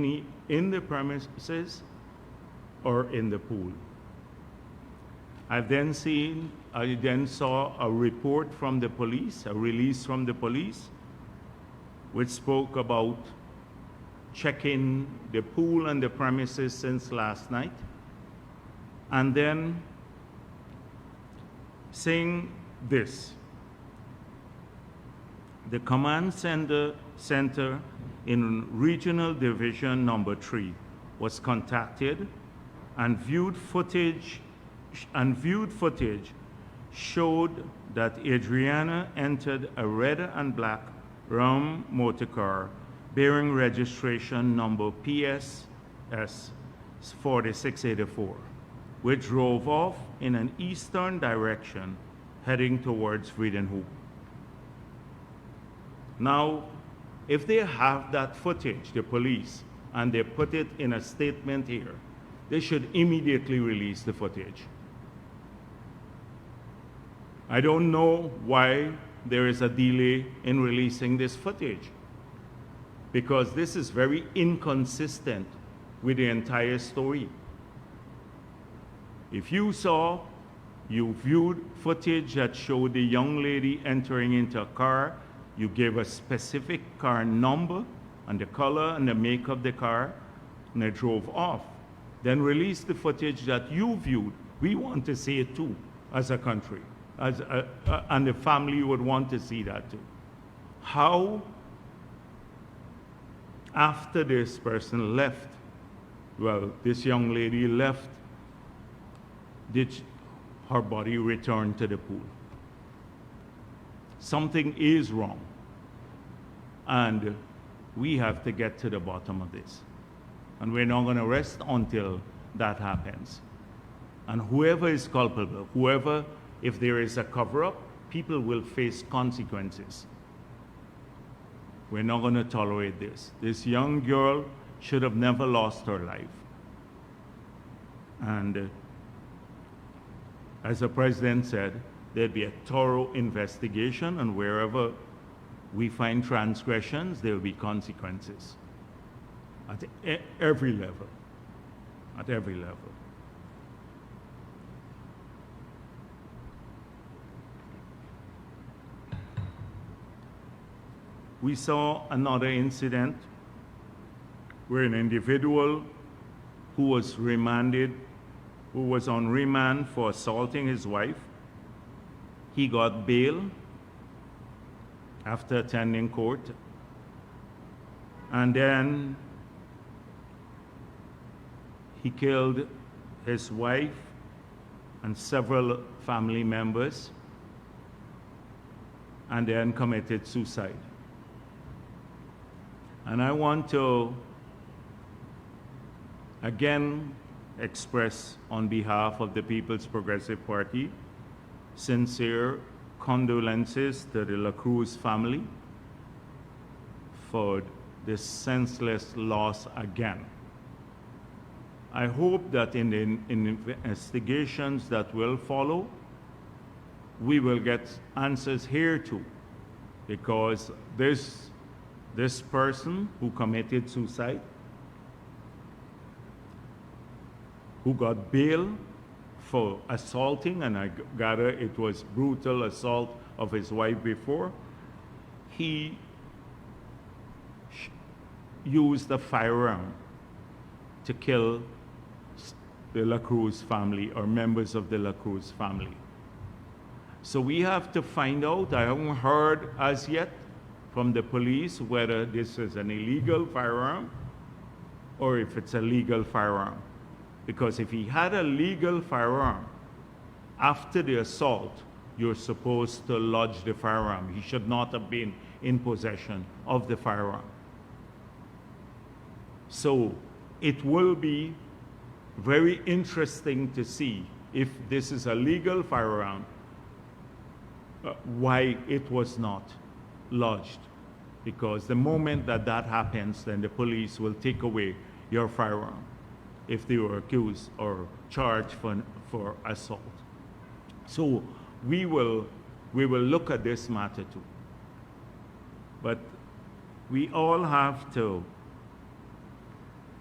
any in the premises or in the pool. I then saw a report from the police, a release from the police, which spoke about checking the pool and the premises since last night, and then saying this: the command center in Regional Division Number 3 was contacted and viewed footage showed that Adriana entered a red and black Ram motor car bearing registration number PSS 4684, which drove off in an eastern direction heading towards Vredenhoek. Now, if they have that footage, the police, and they put it in a statement here, they should immediately release the footage. I don't know why there is a delay in releasing this footage, because this is very inconsistent with the entire story. If you viewed footage that showed the young lady entering into a car, you gave a specific car number and the color and the make of the car, and it drove off. Then release the footage that you viewed. We want to see it too, as a country. And the family would want to see that too. How, after this person left, well, this young lady left, did her body return to the pool? Something is wrong. And we have to get to the bottom of this. And we're not going to rest until that happens. And whoever is culpable, if there is a cover-up, people will face consequences. We're not going to tolerate this. This young girl should have never lost her life. And as the president said, there'd be a thorough investigation, and wherever we find transgressions, there will be consequences at every level. At every level. We saw another incident where an individual who was on remand for assaulting his wife, he got bail after attending court, and then he killed his wife and several family members, and then committed suicide. And I want to again express on behalf of the People's Progressive Party sincere condolences to the La Cruz family for this senseless loss again. I hope that in the investigations that will follow, we will get answers here too, because this person who committed suicide, who got bail for assaulting, and I gather it was brutal assault of his wife before, he used a firearm to kill the La Cruz family or members of the La Cruz family. So we have to find out. I haven't heard as yet from the police whether this is an illegal firearm or if it's a legal firearm. Because if he had a legal firearm, after the assault, you're supposed to lodge the firearm. He should not have been in possession of the firearm. So it will be very interesting to see if this is a legal firearm, why it was not lodged. Because the moment that that happens, then the police will take away your firearm if they were accused or charged for assault. So we will look at this matter too. But we all have to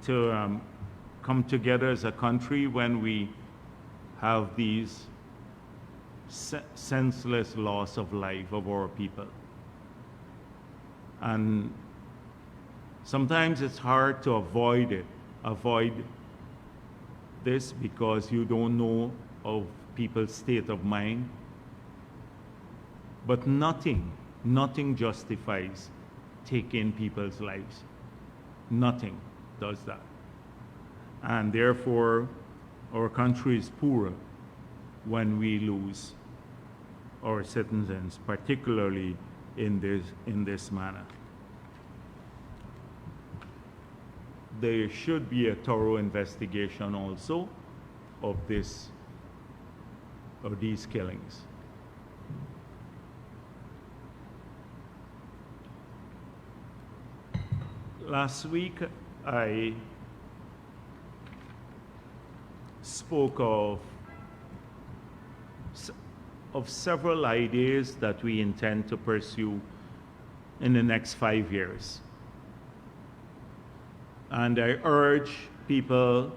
to come together as a country when we have these senseless loss of life of our people. And sometimes it's hard to avoid this because you don't know of people's state of mind. But nothing justifies taking people's lives. Nothing does that. And therefore, our country is poorer when we lose our citizens, particularly in this manner. There should be a thorough investigation also of these killings. Last week, I spoke of several ideas that we intend to pursue in the next 5 years. And I urge people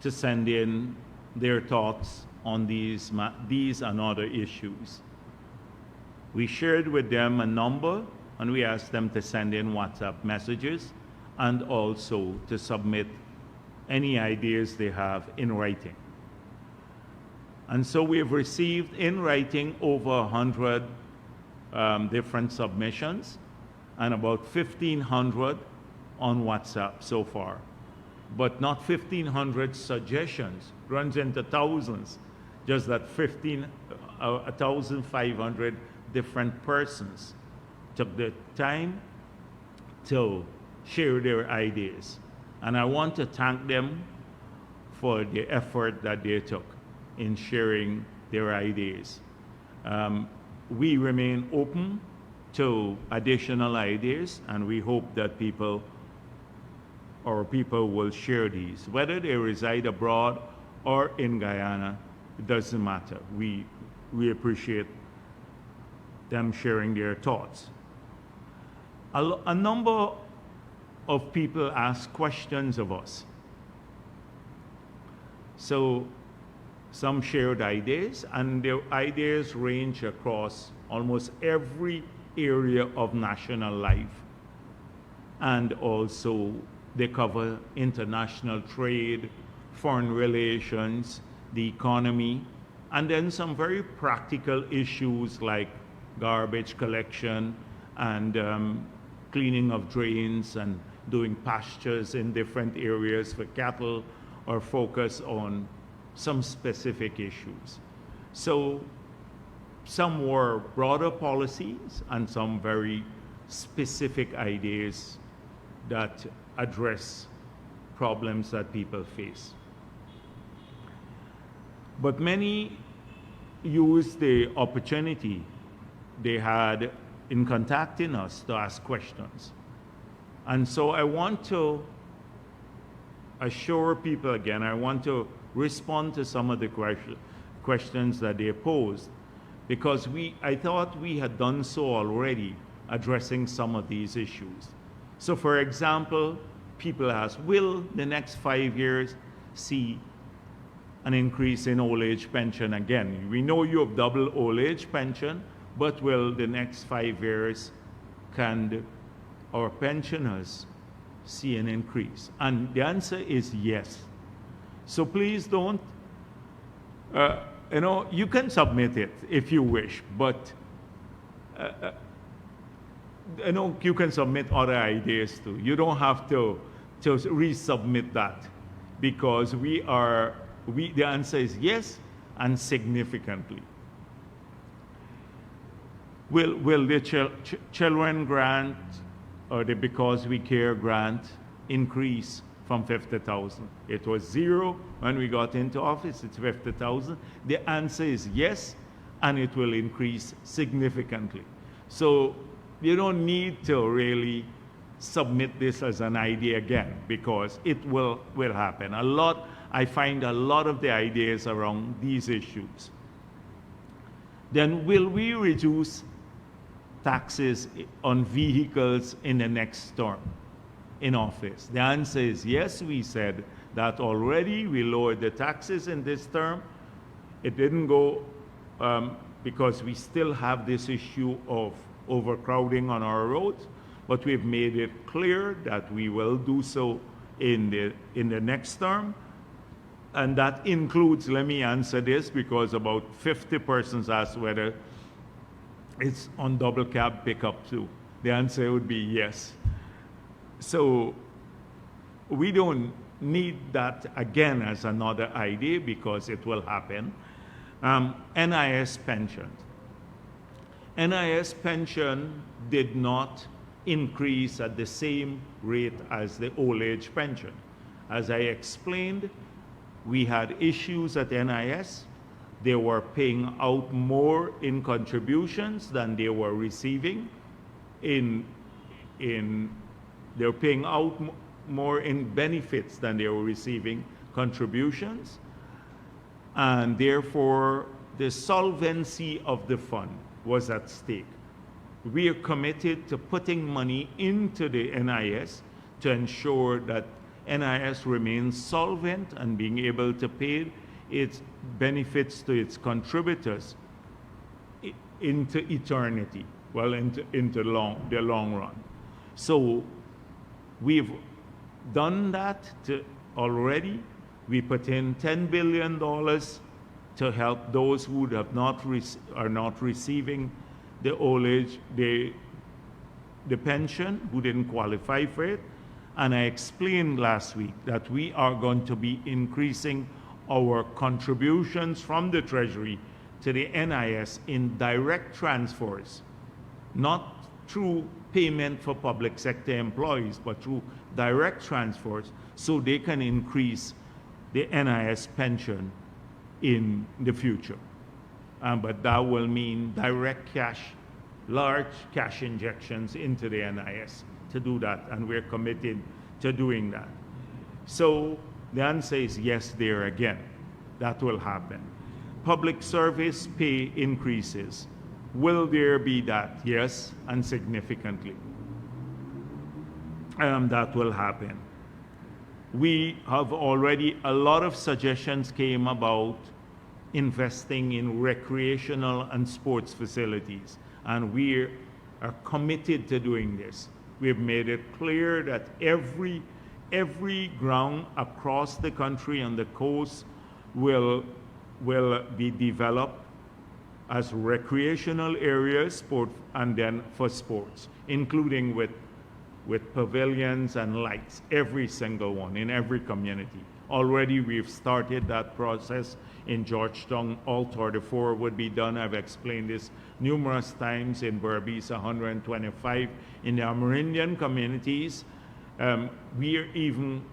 to send in their thoughts on these and other issues. We shared with them a number, and we asked them to send in WhatsApp messages and also to submit any ideas they have in writing. And so we have received in writing over 100 different submissions and about 1,500 on WhatsApp so far. But not 1,500 suggestions, runs into thousands, just that 1,500 different persons took the time to share their ideas. And I want to thank them for the effort that they took in sharing their ideas. We remain open to additional ideas, and we hope that people will share these. Whether they reside abroad or in Guyana, it doesn't matter. We appreciate them sharing their thoughts. A number of people ask questions of us. So some shared ideas, and their ideas range across almost every area of national life. And also they cover international trade, foreign relations, the economy, and then some very practical issues like garbage collection and cleaning of drains and doing pastures in different areas for cattle, or focus on some specific issues. So some were broader policies and some very specific ideas that address problems that people face. But many used the opportunity they had in contacting us to ask questions. And so I want to assure people again, I want to respond to some of the questions that they posed, because I thought we had done so already, addressing some of these issues. So for example, people ask, will the next 5 years see an increase in old age pension again? We know you have double old age pension, but will the next 5 years, can our pensioners see an increase? And the answer is yes. So please don't, you can submit it if you wish, but you can submit other ideas too. You don't have to resubmit that, because the answer is yes, and significantly. Will the children grant or the Because We Care grant increase from 50,000? It was 0 when we got into office, it's 50,000. The answer is yes, and it will increase significantly. So you don't need to really submit this as an idea again, because it will happen. I find a lot of the ideas around these issues. Then will we reduce taxes on vehicles in the next term? in office? The answer is yes. We said that already. We lowered the taxes in this term. It didn't go because we still have this issue of overcrowding on our roads, but we've made it clear that we will do so in the next term. And that includes, let me answer this, because about 50 persons asked whether it's on double cab pickup too. The answer would be yes. So we don't need that again as another idea because it will happen. NIS pension. NIS pension did not increase at the same rate as the old age pension. As I explained, we had issues at NIS. They were paying out more in contributions than they were receiving. They're paying out more in benefits than they were receiving contributions. And therefore, the solvency of the fund was at stake. We are committed to putting money into the NIS to ensure that NIS remains solvent and being able to pay its benefits to its contributors into eternity, well, into the long run. So we've done that already. We put in $10 billion to help those who are not receiving the old age, the pension, who didn't qualify for it. And I explained last week that we are going to be increasing our contributions from the Treasury to the NIS in direct transfers, not through payment for public sector employees, but through direct transfers, so they can increase the NIS pension in the future. But that will mean direct cash, large cash injections into the NIS to do that, and we're committed to doing that. So the answer is yes there again. That will happen. Public service pay increases. Will there be that? Yes, and significantly. That will happen. We have already, a lot of suggestions came about investing in recreational and sports facilities, and we are committed to doing this. We've made it clear that every ground across the country and the coast will be developed as recreational areas, and then for sports, including with pavilions and lights, every single one in every community. Already we've started that process in Georgetown. All 34 would be done. I've explained this numerous times. In Berbice, 125. In the Amerindian communities, we are even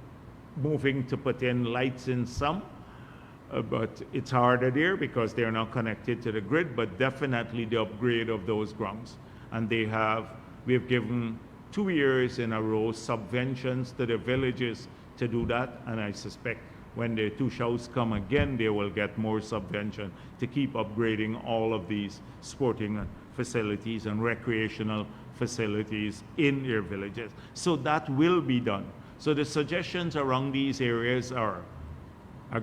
moving to put in lights in some, but it's harder there because they're not connected to the grid, but definitely the upgrade of those grounds. And we've given 2 years in a row subventions to the villages to do that, and I suspect when the two shows come again, they will get more subvention to keep upgrading all of these sporting facilities and recreational facilities in their villages. So that will be done. So the suggestions around these areas are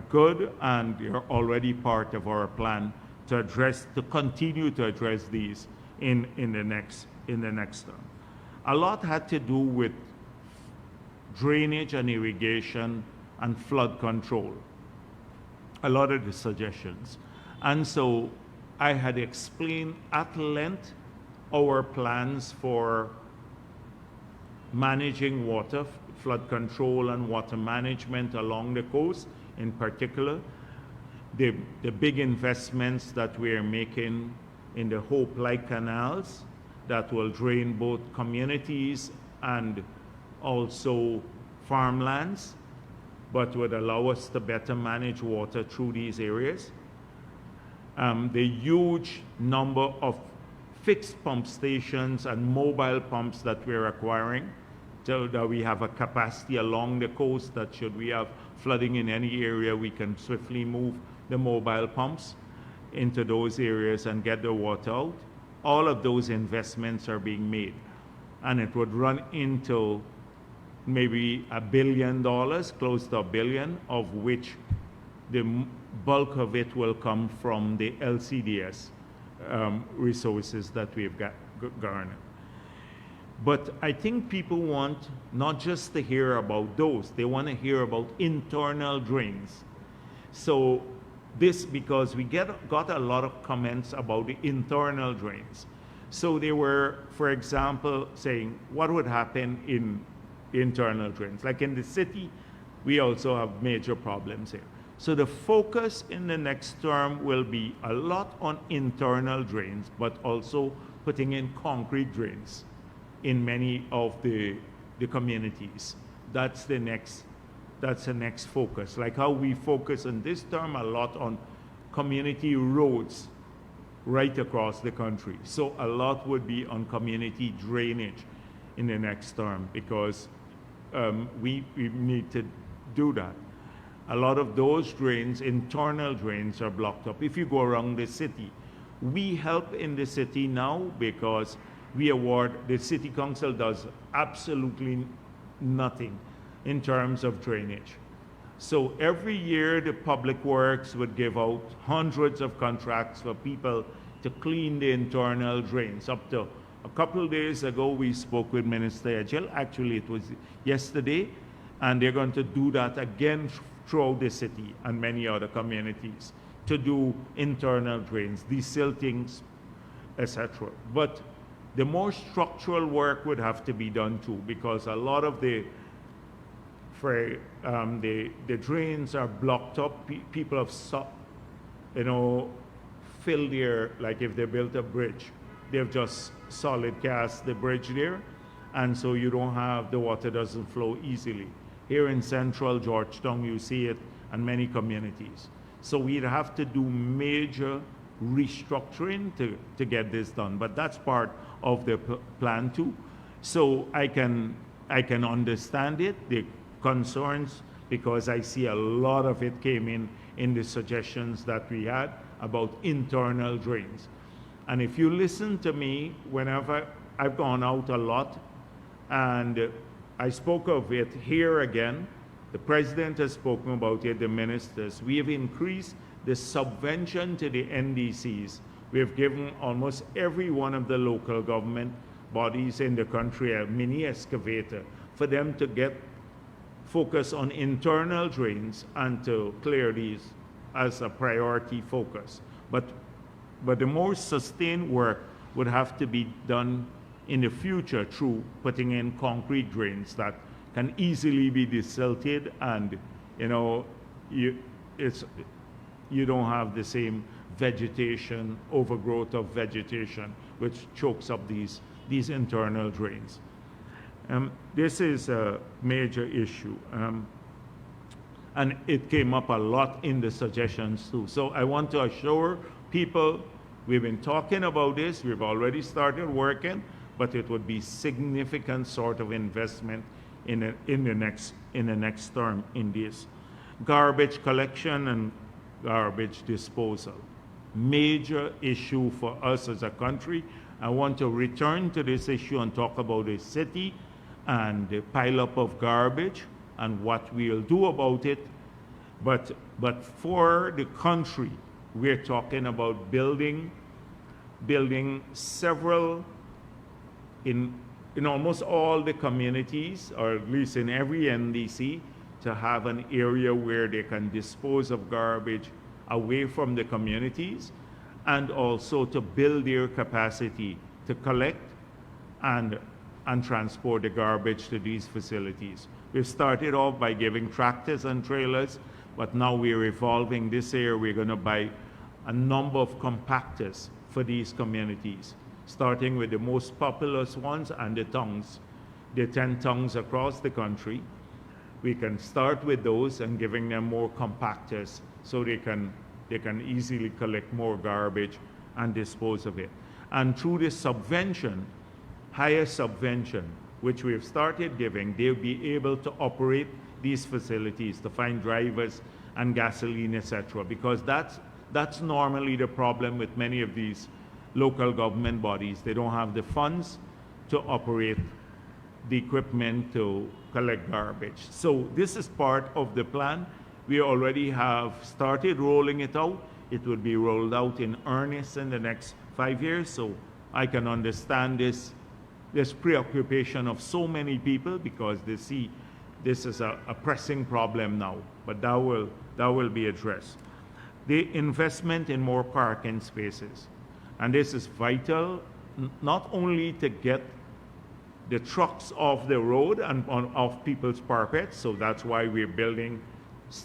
good, and they're already part of our plan to continue to address these in the next term. A lot had to do with drainage and irrigation and flood control, a lot of the suggestions. And so I had explained at length our plans for managing water, flood control and water management along the coast in particular, the big investments that we're making in the Hope-like canals that will drain both communities and also farmlands, but would allow us to better manage water through these areas. The huge number of fixed pump stations and mobile pumps that we're acquiring, so that we have a capacity along the coast that should we have flooding in any area, we can swiftly move the mobile pumps into those areas and get the water out. All of those investments are being made, and it would run into maybe $1 billion, close to $1 billion, of which the bulk of it will come from the LCDS resources that we've garnered. But I think people want not just to hear about those, they want to hear about internal drains. So this, because we got a lot of comments about the internal drains. So they were, for example, saying what would happen in internal drains. Like in the city, we also have major problems here. So the focus in the next term will be a lot on internal drains, but also putting in concrete drains in many of the communities. That's the next focus. Like how we focus in this term a lot on community roads right across the country. So a lot would be on community drainage in the next term, because we need to do that. A lot of those drains, internal drains, are blocked up. If you go around the city, we help in the city now because the city council does absolutely nothing in terms of drainage. So every year the public works would give out hundreds of contracts for people to clean the internal drains. Up to a couple of days ago, we spoke with Minister Ejel. Actually, it was yesterday, and they're going to do that again throughout the city and many other communities to do internal drains, desiltings, etc. But the more structural work would have to be done too, because a lot of the drains are blocked up. People have filled there, like if they built a bridge, they've just solid cast the bridge there, and so you don't have, the water doesn't flow easily. Here in central Georgetown, you see it in many communities. So we'd have to do major restructuring to get this done, but that's part of the plan too. So I can understand it, the concerns, because I see a lot of it came in the suggestions that we had about internal drains. And if you listen to me, whenever I've gone out a lot, and I spoke of it here again, the president has spoken about it, the ministers, we have increased the subvention to the NDCs. We have given almost every one of the local government bodies in the country a mini excavator for them to get focus on internal drains and to clear these as a priority focus. But the more sustained work would have to be done in the future through putting in concrete drains that can easily be desilted, and you don't have the same vegetation, overgrowth of vegetation, which chokes up these internal drains. This is a major issue, and it came up a lot in the suggestions too. So I want to assure people, we've been talking about this, we've already started working, but it would be significant sort of investment in the next term in this. Garbage collection and garbage disposal, major issue for us as a country. I want to return to this issue and talk about the city and the pileup of garbage and what we'll do about it. But for the country, we're talking about building several in almost all the communities, or at least in every NDC, to have an area where they can dispose of garbage away from the communities, and also to build their capacity to collect and transport the garbage to these facilities. We've started off by giving tractors and trailers, but now we're evolving this year. We're going to buy a number of compactors for these communities, starting with the most populous ones and the tongues, the 10 tongues across the country. We can start with those and giving them more compactors so they can easily collect more garbage and dispose of it. And through this subvention, higher subvention, which we've started giving, they'll be able to operate these facilities, to find drivers and gasoline, etc. Because that's normally the problem with many of these local government bodies. They don't have the funds to operate the equipment to collect garbage. So this is part of the plan. We already have started rolling it out. It will be rolled out in earnest in the next 5 years. So I can understand this preoccupation of so many people because they see this is a pressing problem now, but that will be addressed. The investment in more parking spaces. And this is vital, not only to get the trucks off the road and off people's parapets, so that's why we're building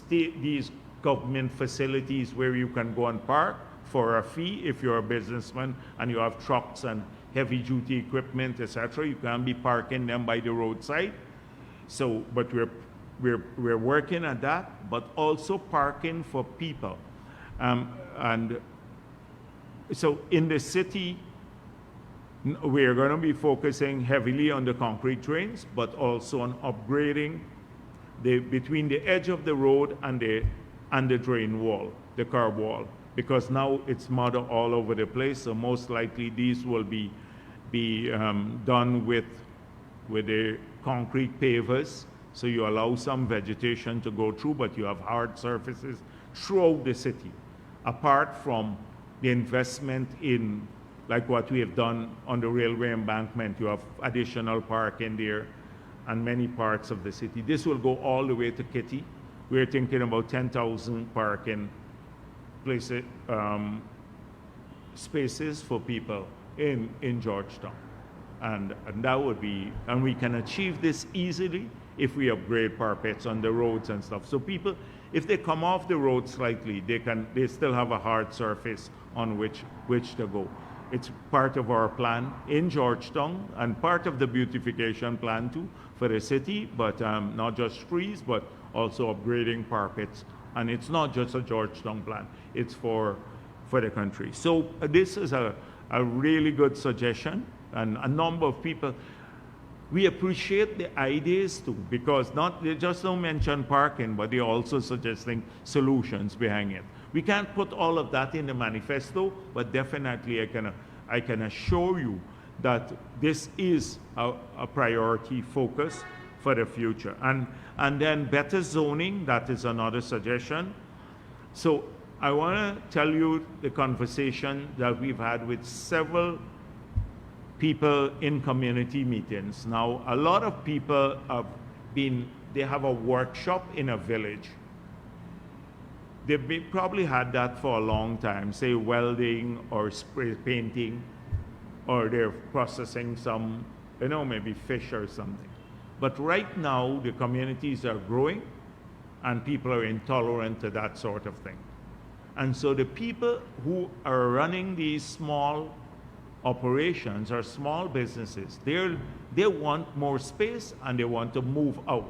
these government facilities where you can go and park for a fee if you're a businessman and you have trucks and heavy duty equipment, etc. You can be parking them by the roadside. So, but we're working at that, but also parking for people. And so in the city, we're going to be focusing heavily on the concrete drains, but also on upgrading between the edge of the road and the drain wall, the curb wall, because now it's mud all over the place. So most likely these will be done with the concrete pavers. So you allow some vegetation to go through, but you have hard surfaces throughout the city. Apart from the investment in, like what we have done on the railway embankment, you have additional parking there and many parts of the city. This will go all the way to Kitty. We're thinking about 10,000 parking places, spaces for people in Georgetown. And that would be, and we can achieve this easily if we upgrade parapets on the roads and stuff. So people, if they come off the road slightly, they still have a hard surface on which to go. It's part of our plan in Georgetown and part of the beautification plan too for the city, but not just trees, but also upgrading parapets. And it's not just a Georgetown plan, it's for the country. So this is a really good suggestion, and a number of people, we appreciate the ideas too, because they just don't mention parking, but they're also suggesting solutions behind it. We can't put all of that in the manifesto, but definitely I can assure you that this is a priority focus for the future. And then better zoning, that is another suggestion. So I want to tell you the conversation that we've had with several people in community meetings. Now, a lot of people they have a workshop in a village. They've probably had that for a long time, say welding or spray painting, or they're processing some, maybe fish or something. But right now, the communities are growing and people are intolerant to that sort of thing. And so the people who are running these small operations or small businesses, they want more space and they want to move out.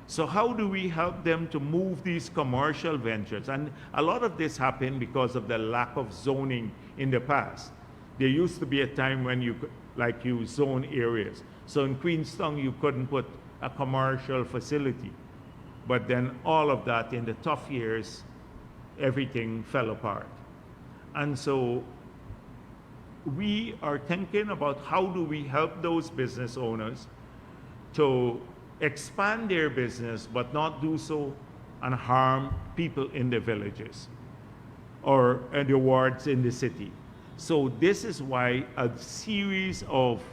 So how do we help them to move these commercial ventures? And a lot of this happened because of the lack of zoning in the past. There used to be a time when you zone areas. So in Queenstown, you couldn't put a commercial facility. But then all of that, in the tough years, everything fell apart. And so we are thinking about how do we help those business owners to expand their business, but not do so and harm people in the villages or the wards in the city. So this is why a series of,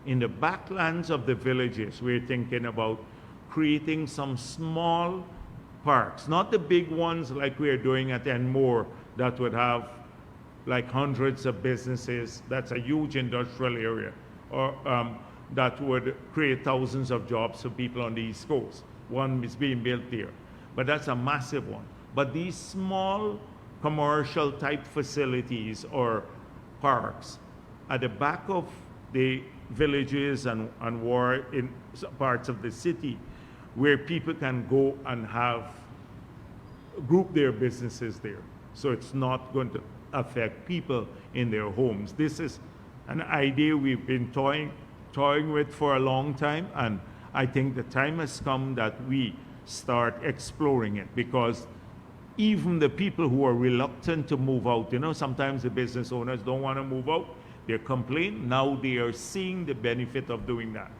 in the backlands of the villages, we're thinking about creating some small parks, not the big ones like we're doing at Enmore that would have like hundreds of businesses. That's a huge industrial area, or that would create thousands of jobs for people on the East Coast. One is being built there, but that's a massive one. But these small commercial type facilities or parks at the back of the villages and in parts of the city where people can go and group their businesses there. So it's not going to affect people in their homes. This is an idea we've been toying with for a long time, and I think the time has come that we start exploring it, because even the people who are reluctant to move out, sometimes the business owners don't want to move out, they complain. Now they are seeing the benefit of doing that.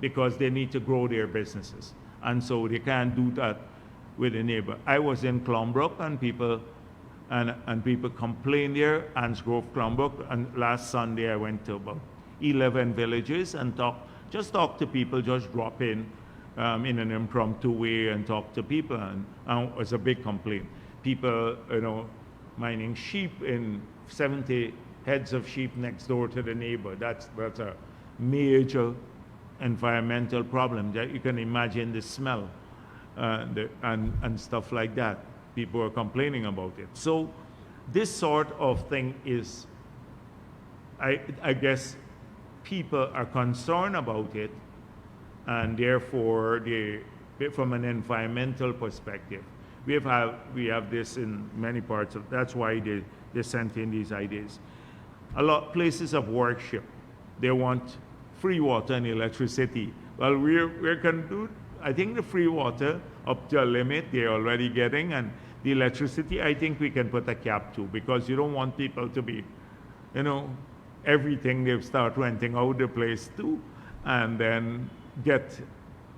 because they need to grow their businesses. And so they can't do that with a neighbor. I was in Clombrook and people complain there, Ansgrove, Clombrook, and last Sunday I went to about 11 villages and talked to people, just drop in an impromptu way and talk to people, and it was a big complaint. People, mining sheep in 70 heads of sheep next door to the neighbor. That's a major environmental problem. You can imagine the smell and stuff like that. People are complaining about it. So this sort of thing is, I guess people are concerned about it, and therefore from an environmental perspective, we have this in many parts of, that's why they sent in these ideas. A lot of places of worship, they want free water and electricity. Well, we're going to do, I think the free water up to a limit they're already getting, and the electricity, I think we can put a cap to, because you don't want people to be, everything they start renting out the place to, and then get,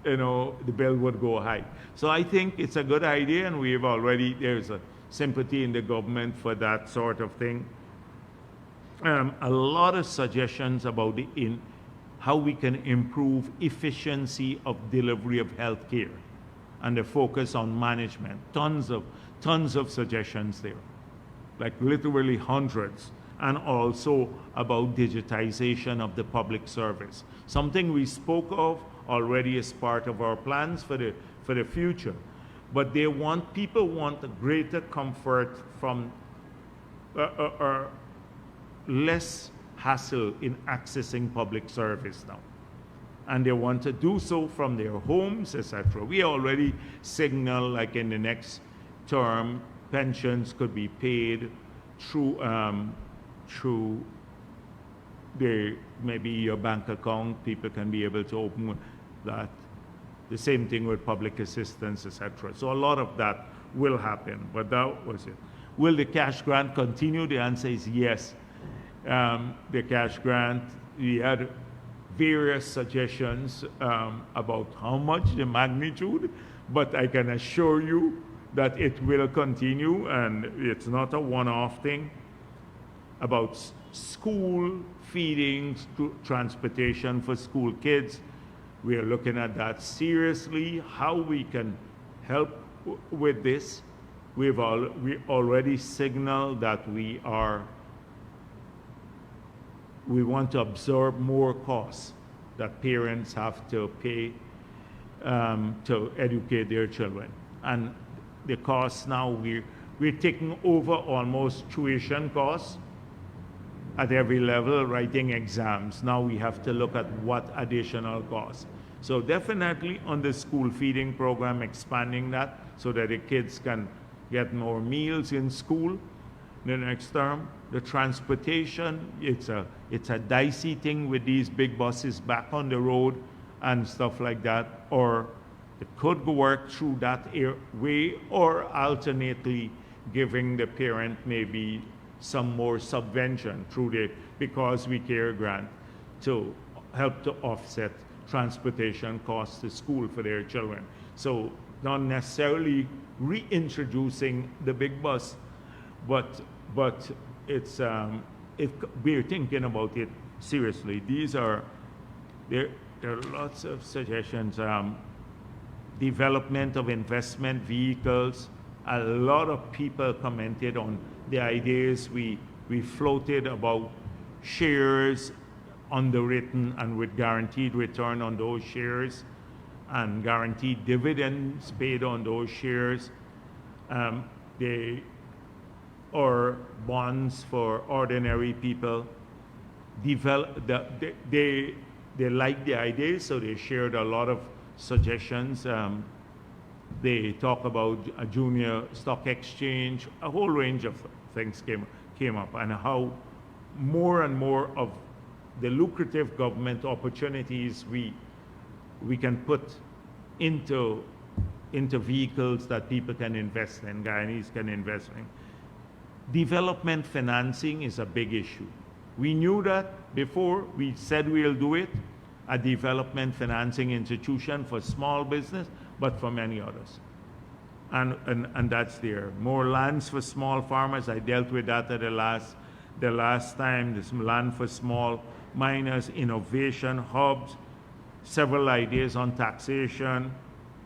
the bill would go high. So I think it's a good idea, and there's a sympathy in the government for that sort of thing. A lot of suggestions about how we can improve efficiency of delivery of health care and the focus on management. Tons of suggestions there, like literally hundreds. And also about digitization of the public service, something we spoke of already as part of our plans for the future. But people want a greater comfort from less hassle in accessing public service now. And they want to do so from their homes, etc. We already signal, like in the next term, pensions could be paid through maybe your bank account. People can be able to open that. The same thing with public assistance, etc. So a lot of that will happen, but that was it. Will the cash grant continue? The answer is yes. The cash grant, we had various suggestions about how much, the magnitude, but I can assure you that it will continue, and it's not a one-off thing. About school feedings, transportation for school kids, we are looking at that seriously, how we can help with this. We already signaled that we want to absorb more costs that parents have to pay to educate their children. And the costs now, we're taking over almost tuition costs at every level, writing exams. Now we have to look at what additional costs. So definitely on the school feeding program, expanding that so that the kids can get more meals in school the next term. The transportation, it's a dicey thing with these big buses back on the road and stuff like that. Or it could work through that way, or alternately giving the parent maybe some more subvention through the Because We Care grant to help to offset transportation costs to school for their children. So not necessarily reintroducing the big bus, but we're thinking about it seriously. There are lots of suggestions. Development of investment vehicles. A lot of people commented on the ideas we floated about shares underwritten and with guaranteed return on those shares, and guaranteed dividends paid on those shares. Or bonds for ordinary people. They like the idea, so they shared a lot of suggestions. They talk about a junior stock exchange. A whole range of things came up, and how more and more of the lucrative government opportunities we can put into vehicles that people can invest in, Guyanese can invest in. Development financing is a big issue. We knew that before. We said we'll do it. a development financing institution for small business, but for many others. And that's there. More lands for small farmers. I dealt with that at the last time. There's land for small miners, innovation hubs, several ideas on taxation,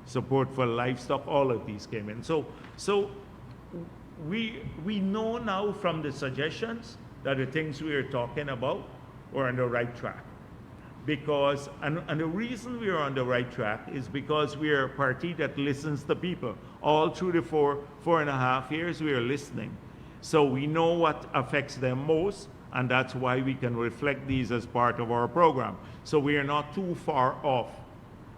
support for livestock. All of these came in. So we know now from the suggestions that the things we are talking about are on the right track. Because, and the reason we are on the right track is because we are a party that listens to people. All through the four and a half years, we are listening. So we know what affects them most, and that's why we can reflect these as part of our program. So we are not too far off.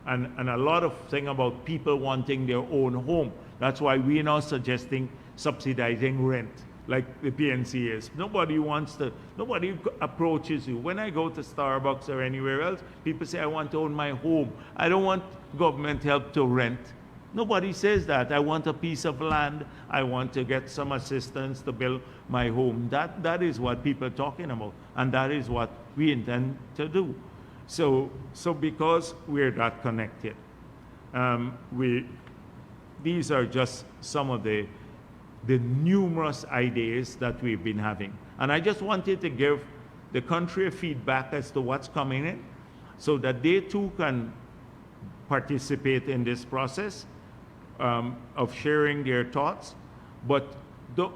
And a lot of thing about people wanting their own home. That's why we are now suggesting subsidizing rent, like the PNC is. Nobody approaches you. When I go to Starbucks or anywhere else, people say, I want to own my home. I don't want government help to rent. Nobody says that. I want a piece of land. I want to get some assistance to build my home. That is what people are talking about. And that is what we intend to do. So because we're that connected, these are just some of the numerous ideas that we've been having. And I just wanted to give the country a feedback as to what's coming in so that they too can participate in this process of sharing their thoughts. But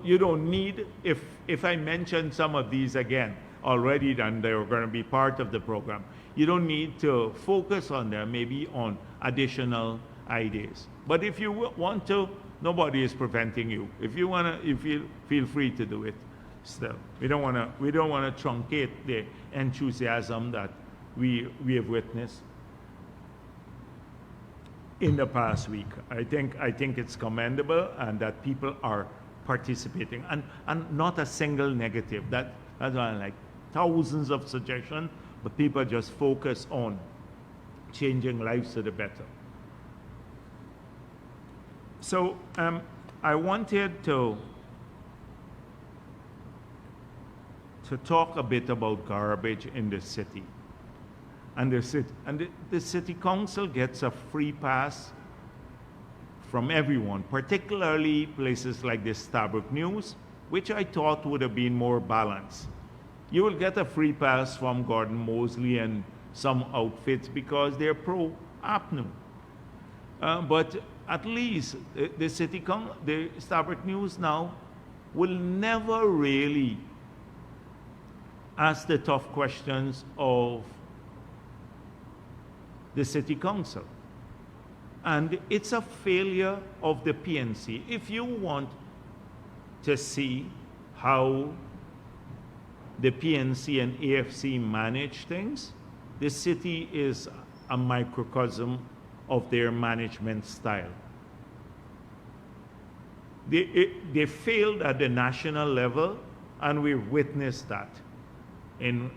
you don't need, if I mention some of these again already, then they're going to be part of the program. You don't need to focus on them, maybe on additional ideas. But if you want to, nobody is preventing you. If you want to, feel free to do it still. We don't want to truncate the enthusiasm that we have witnessed in the past week. I think it's commendable, and that people are participating, and not a single negative. That's why I like thousands of suggestions, but people just focus on changing lives to the better. So I wanted to talk a bit about garbage in the city. And the city council gets a free pass from everyone, particularly places like the Starbuck News, which I thought would have been more balanced. You will get a free pass from Gordon Mosley and some outfits because they're pro-APNU. But at least the Starbuck News now will never really ask the tough questions of the city council. And it's a failure of the PNC. If you want to see how the PNC and AFC manage things, the city is a microcosm of their management style. They failed at the national level, and we've witnessed that in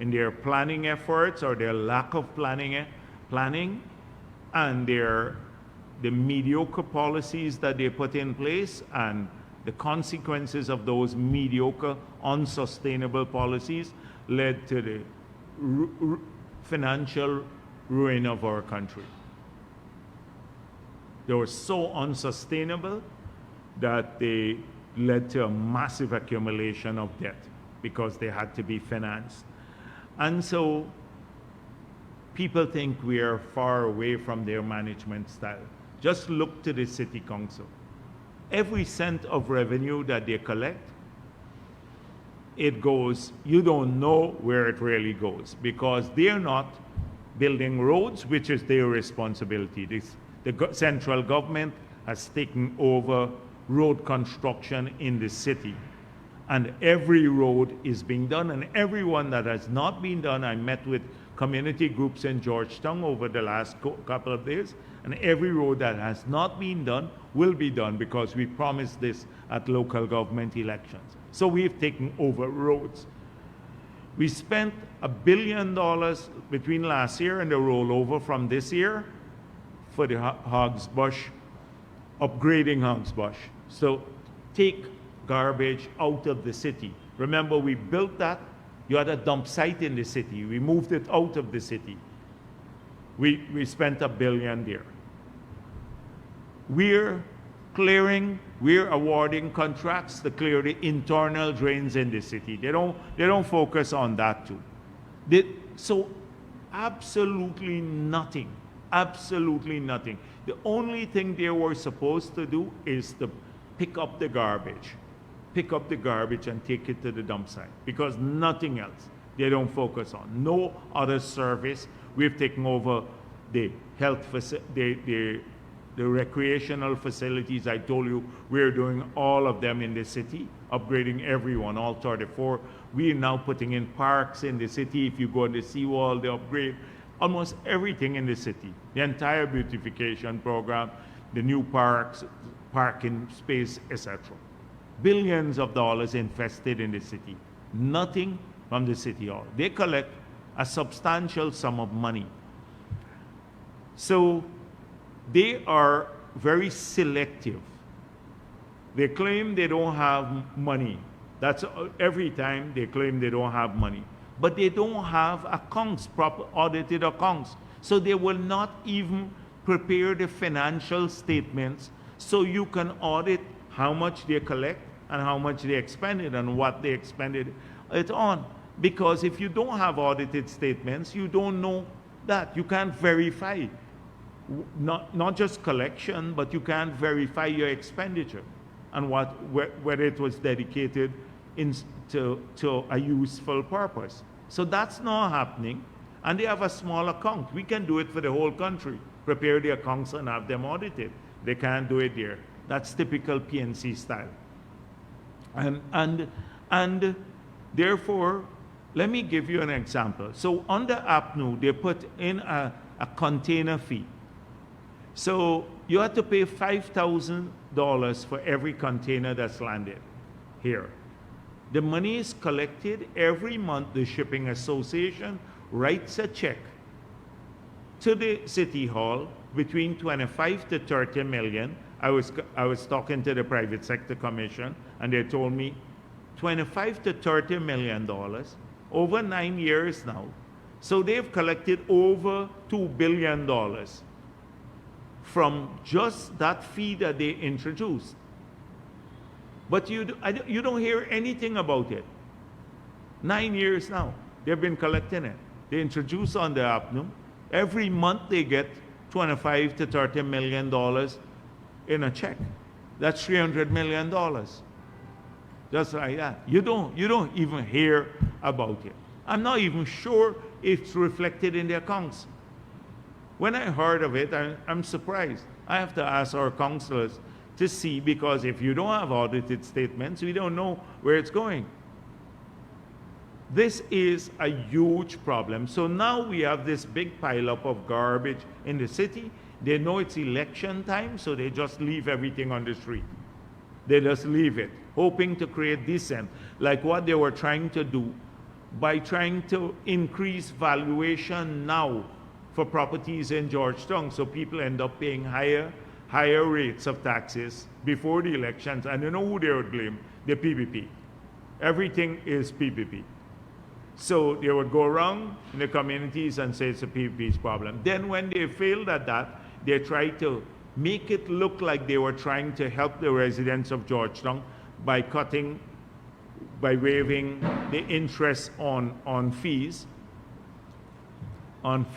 their planning efforts, or their lack of planning, and the mediocre policies that they put in place, and the consequences of those mediocre, unsustainable policies led to the financial ruin of our country. They were so unsustainable that they led to a massive accumulation of debt because they had to be financed. And so people think we are far away from their management style. Just look to the city council. Every cent of revenue that they collect, it goes, you don't know where it really goes, because they're not building roads, which is their responsibility. The central government has taken over road construction in the city. And every road is being done, and every one that has not been done, I met with community groups in Georgetown over the last couple of days, and every road that has not been done will be done, because we promised this at local government elections. So we've taken over roads. We spent $1 billion between last year and the rollover from this year for the Hogsbush, upgrading Hogsbush. So take garbage out of the city. Remember, we built that You had a dump site in the city. We moved it out of the city. We spent $1 billion there. We're awarding contracts to clear the internal drains in the city. They don't focus on that too. So absolutely nothing. Absolutely nothing. The only thing they were supposed to do is to pick up the garbage. Pick up the garbage and take it to the dump site, because nothing else they don't focus on. No other service. We've taken over the health the recreational facilities. I told you we're doing all of them in the city, upgrading everyone, all 34. We're now putting in parks in the city. If you go on the seawall, they upgrade almost everything in the city. The entire beautification program, the new parks, parking space, etc. Billions of dollars invested in the city. Nothing from the city hall. They collect a substantial sum of money. So they are very selective. They claim they don't have money. That's every time they claim they don't have money. But they don't have accounts, proper audited accounts. So they will not even prepare the financial statements so you can audit how much they collect and how much they expended and what they expended it on. Because if you don't have audited statements, you don't know that. You can't verify, not just collection, but you can't verify your expenditure and whether it was dedicated to a useful purpose. So that's not happening. And they have a small account. We can do it for the whole country. Prepare the accounts and have them audited. They can't do it there. That's typical PNC style. And therefore, let me give you an example. So under APNU, they put in a container fee. So you have to pay $5,000 for every container that's landed here. The money is collected every month. The Shipping Association writes a check to the City Hall between 25 to 30 million. I was talking to the Private Sector Commission, and they told me $25 to $30 million over 9 years now. So they've collected over $2 billion from just that fee that they introduced. But you don't hear anything about it. 9 years now, they've been collecting it. They introduce on the APNU. Every month they get $25 to $30 million in a check. That's $300 million. Just like that. You don't even hear about it. I'm not even sure it's reflected in the accounts. When I heard of it, I'm surprised. I have to ask our councillors to see, because if you don't have audited statements, we don't know where it's going. This is a huge problem. So now we have this big pileup of garbage in the city. They know it's election time, so they just leave everything on the street. They just leave it, hoping to create dissent, like what they were trying to do by trying to increase valuation now for properties in Georgetown, so people end up paying higher rates of taxes before the elections. And you know who they would blame? The PPP. Everything is PPP. So they would go around in the communities and say it's a PPP's problem. Then when they failed at that, they tried to make it look like they were trying to help the residents of Georgetown by waiving the interest on fees. And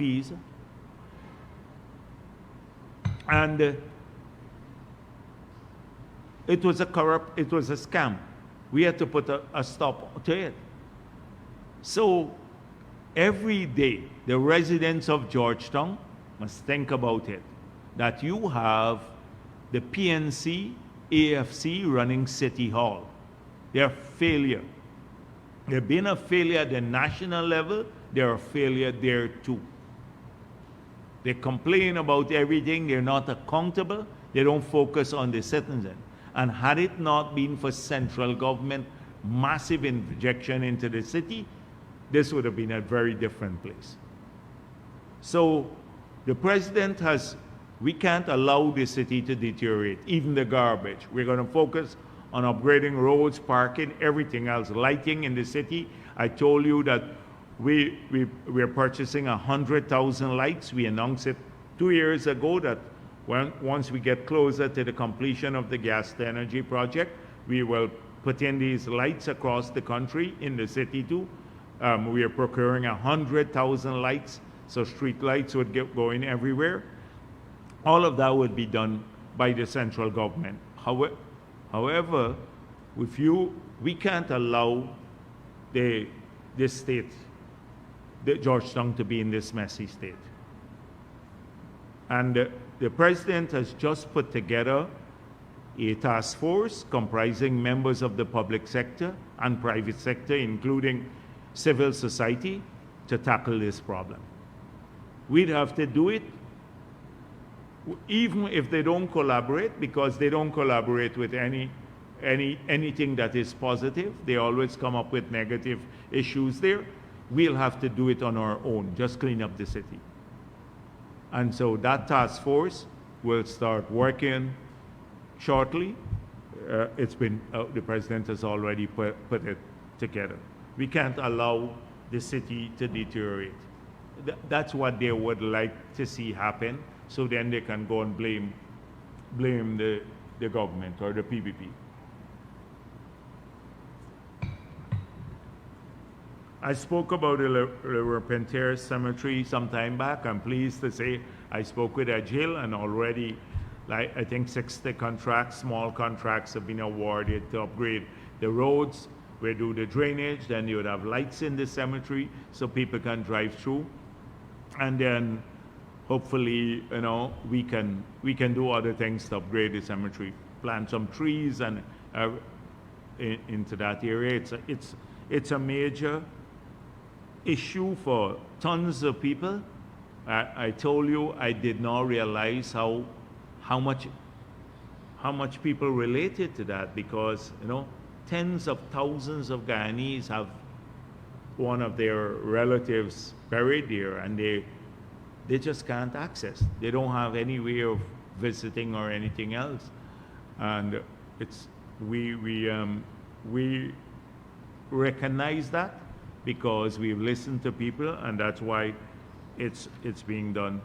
it was a scam. We had to put a stop to it. So every day, the residents of Georgetown must think about it, that you have the PNC, AFC running City Hall. They're a failure. They've been a failure at the national level. They're a failure there too. They complain about everything. They're not accountable. They don't focus on the citizen. And had it not been for central government massive injection into the city, this would have been a very different place. So the president we can't allow the city to deteriorate, even the garbage. We're going to focus on upgrading roads, parking, everything else, lighting in the city, I told you that we're purchasing 100,000 lights. We announced it 2 years ago that once we get closer to the completion of the gas to energy project, we will put in these lights across the country, in the city too. We are procuring 100,000 lights, so street lights would get going everywhere. All of that would be done by the central government. However, we can't allow this state, the Georgetown, to be in this messy state. And the president has just put together a task force comprising members of the public sector and private sector, including civil society, to tackle this problem. We'd have to do it even if they don't collaborate, because they don't collaborate with anything that is positive. They always come up with negative issues there. We'll have to do it on our own, just clean up the city. And so that task force will start working shortly. The president has already put it together. We can't allow the city to deteriorate. That's what they would like to see happen, so then they can go and blame the government or the PPP. I spoke about the Le Repentier Cemetery some time back. I'm pleased to say I spoke with Edge Hill, and already, I think 60 contracts, small contracts, have been awarded to upgrade the roads. We do the drainage, then you would have lights in the cemetery so people can drive through. And then hopefully, we can do other things to upgrade the cemetery, plant some trees and into that area. It's a major issue for tons of people. I told you I did not realize how much people related to that, because tens of thousands of Guyanese have one of their relatives buried there, and they just can't access. They don't have any way of visiting or anything else, and we recognize that because we've listened to people, and that's why it's being done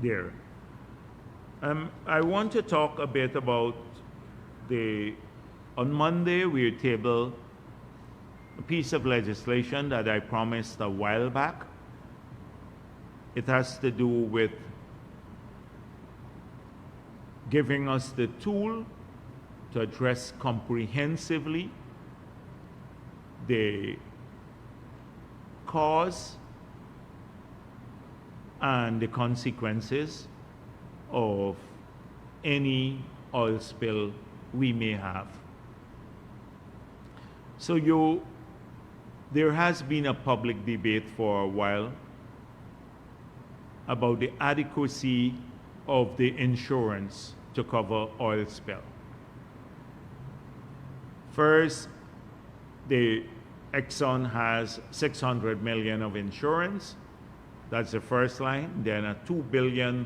there. I want to talk a bit about on Monday we tabled a piece of legislation that I promised a while back. It has to do with giving us the tool to address comprehensively the cause and the consequences of any oil spill we may have. So there has been a public debate for a while about the adequacy of the insurance to cover oil spill. First, the Exxon has $600 million of insurance. That's the first line. Then a $2 billion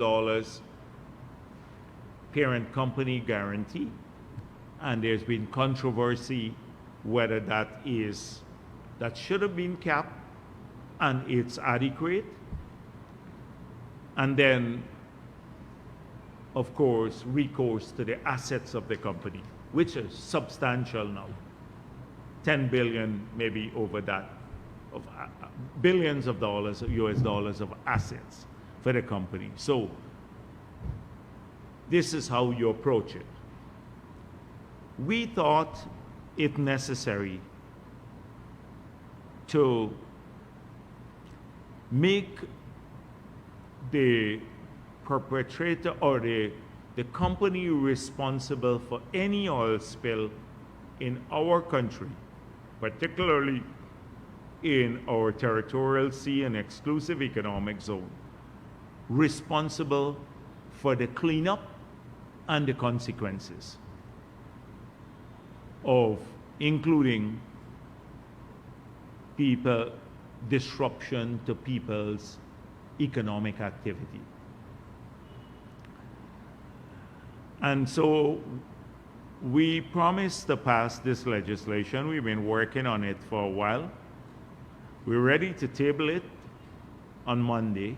parent company guarantee. And there's been controversy whether that should have been capped and it's adequate. And then, of course, recourse to the assets of the company, which is substantial now. 10 billion, maybe over that, of billions of dollars, US dollars of assets for the company. So this is how you approach it. We thought it necessary to make the perpetrator or the company responsible for any oil spill in our country, particularly in our territorial sea and exclusive economic zone, responsible for the cleanup and the consequences of, including disruption to people's economic activity. And so we promised to pass this legislation. We've been working on it for a while. We're ready to table it on Monday.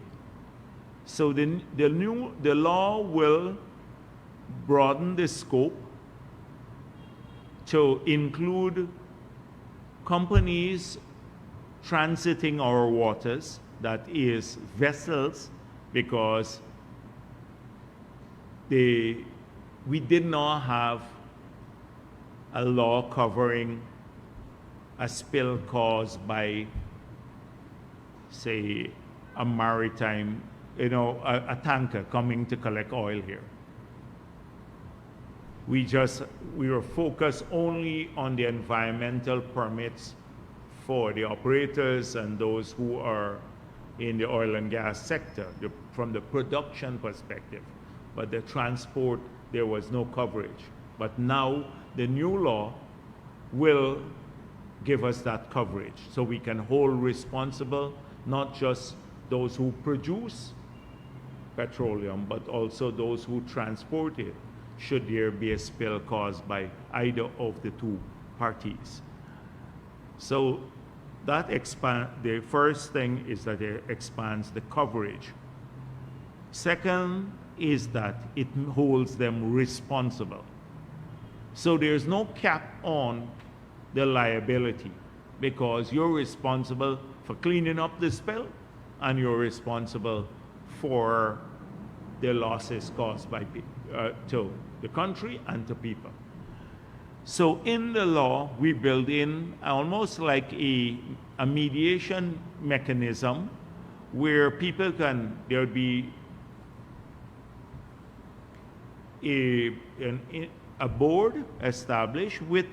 So the law will broaden the scope to include companies transiting our waters, that is vessels, because we did not have a law covering a spill caused by, say, a maritime, a tanker coming to collect oil here. We were focused only on the environmental permits for the operators and those who are in the oil and gas sector, from the production perspective. But the transport, there was no coverage. But now the new law will give us that coverage, so we can hold responsible not just those who produce petroleum, but also those who transport it, should there be a spill caused by either of the two parties. So that the first thing is that it expands the coverage. Second is that it holds them responsible. So there's no cap on the liability, because you're responsible for cleaning up the spill and you're responsible for the losses caused by to the country and to people. So in the law, we build in almost like a mediation mechanism where people there would be a board established with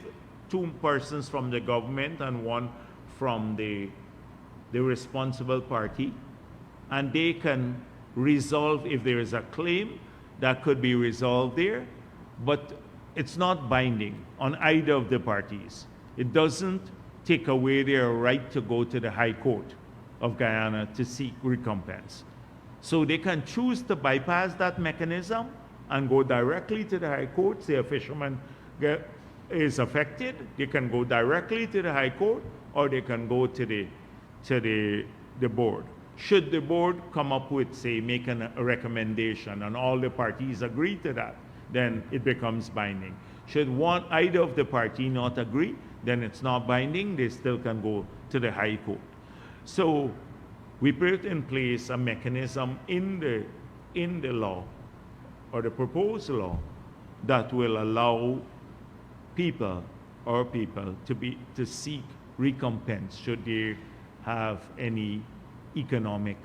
2 persons from the government and 1 from the responsible party, and they can resolve if there is a claim that could be resolved there, but it's not binding on either of the parties. It doesn't take away their right to go to the High Court of Guyana to seek recompense. So they can choose to bypass that mechanism and go directly to the High Court. Say a fisherman is affected, they can go directly to the High Court, or they can go to the board. Should the board come up with, say, making a recommendation and all the parties agree to that, then it becomes binding. Should either of the party not agree, then it's not binding. They still can go to the High Court. So we put in place a mechanism in the law, or the proposed law, that will allow people to seek recompense should they have any economic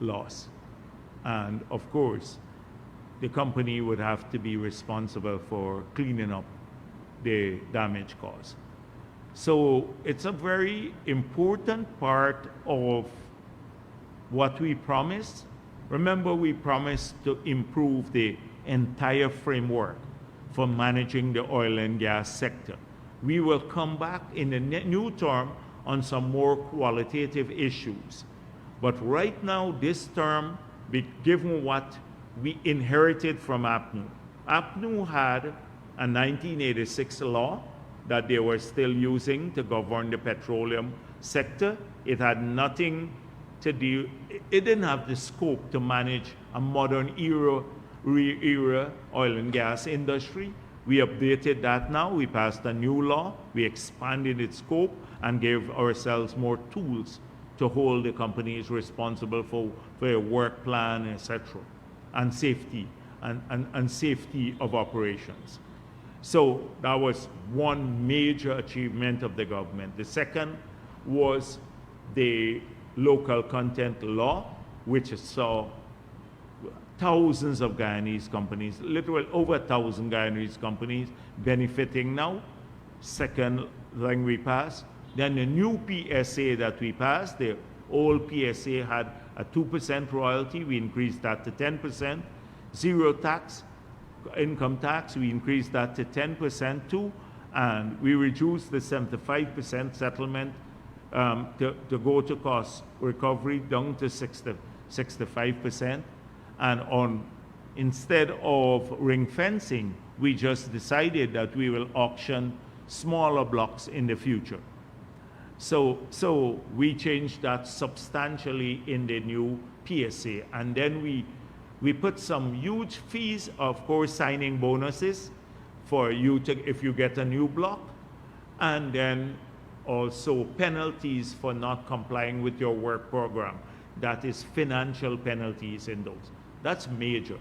loss. And of course, the company would have to be responsible for cleaning up the damage caused. So it's a very important part of what we promised. Remember, we promised to improve the entire framework for managing the oil and gas sector. We will come back in the new term on some more qualitative issues. But right now, this term, given what we inherited from APNU. APNU had a 1986 law that they were still using to govern the petroleum sector. It had nothing to do, it didn't have the scope to manage a modern era oil and gas industry. We updated that now. We passed a new law. We expanded its scope and gave ourselves more tools to hold the companies responsible for their work plan, etc., and safety and safety of operations. So that was one major achievement of the government. The second was the local content law, which saw thousands of Guyanese companies, literally over 1,000 Guyanese companies benefiting now. Second thing we passed. Then the new PSA that we passed, the old PSA had a 2% royalty, we increased that to 10%. Zero tax, income tax, we increased that to 10% too. And we reduced the 75% settlement to go to cost recovery down to 65%. And on instead of ring fencing, we just decided that we will auction smaller blocks in the future. So we changed that substantially in the new PSA, and then we put some huge fees, of course, signing bonuses for you to, if you get a new block, and then also penalties for not complying with your work program. That is financial penalties in those. That's major.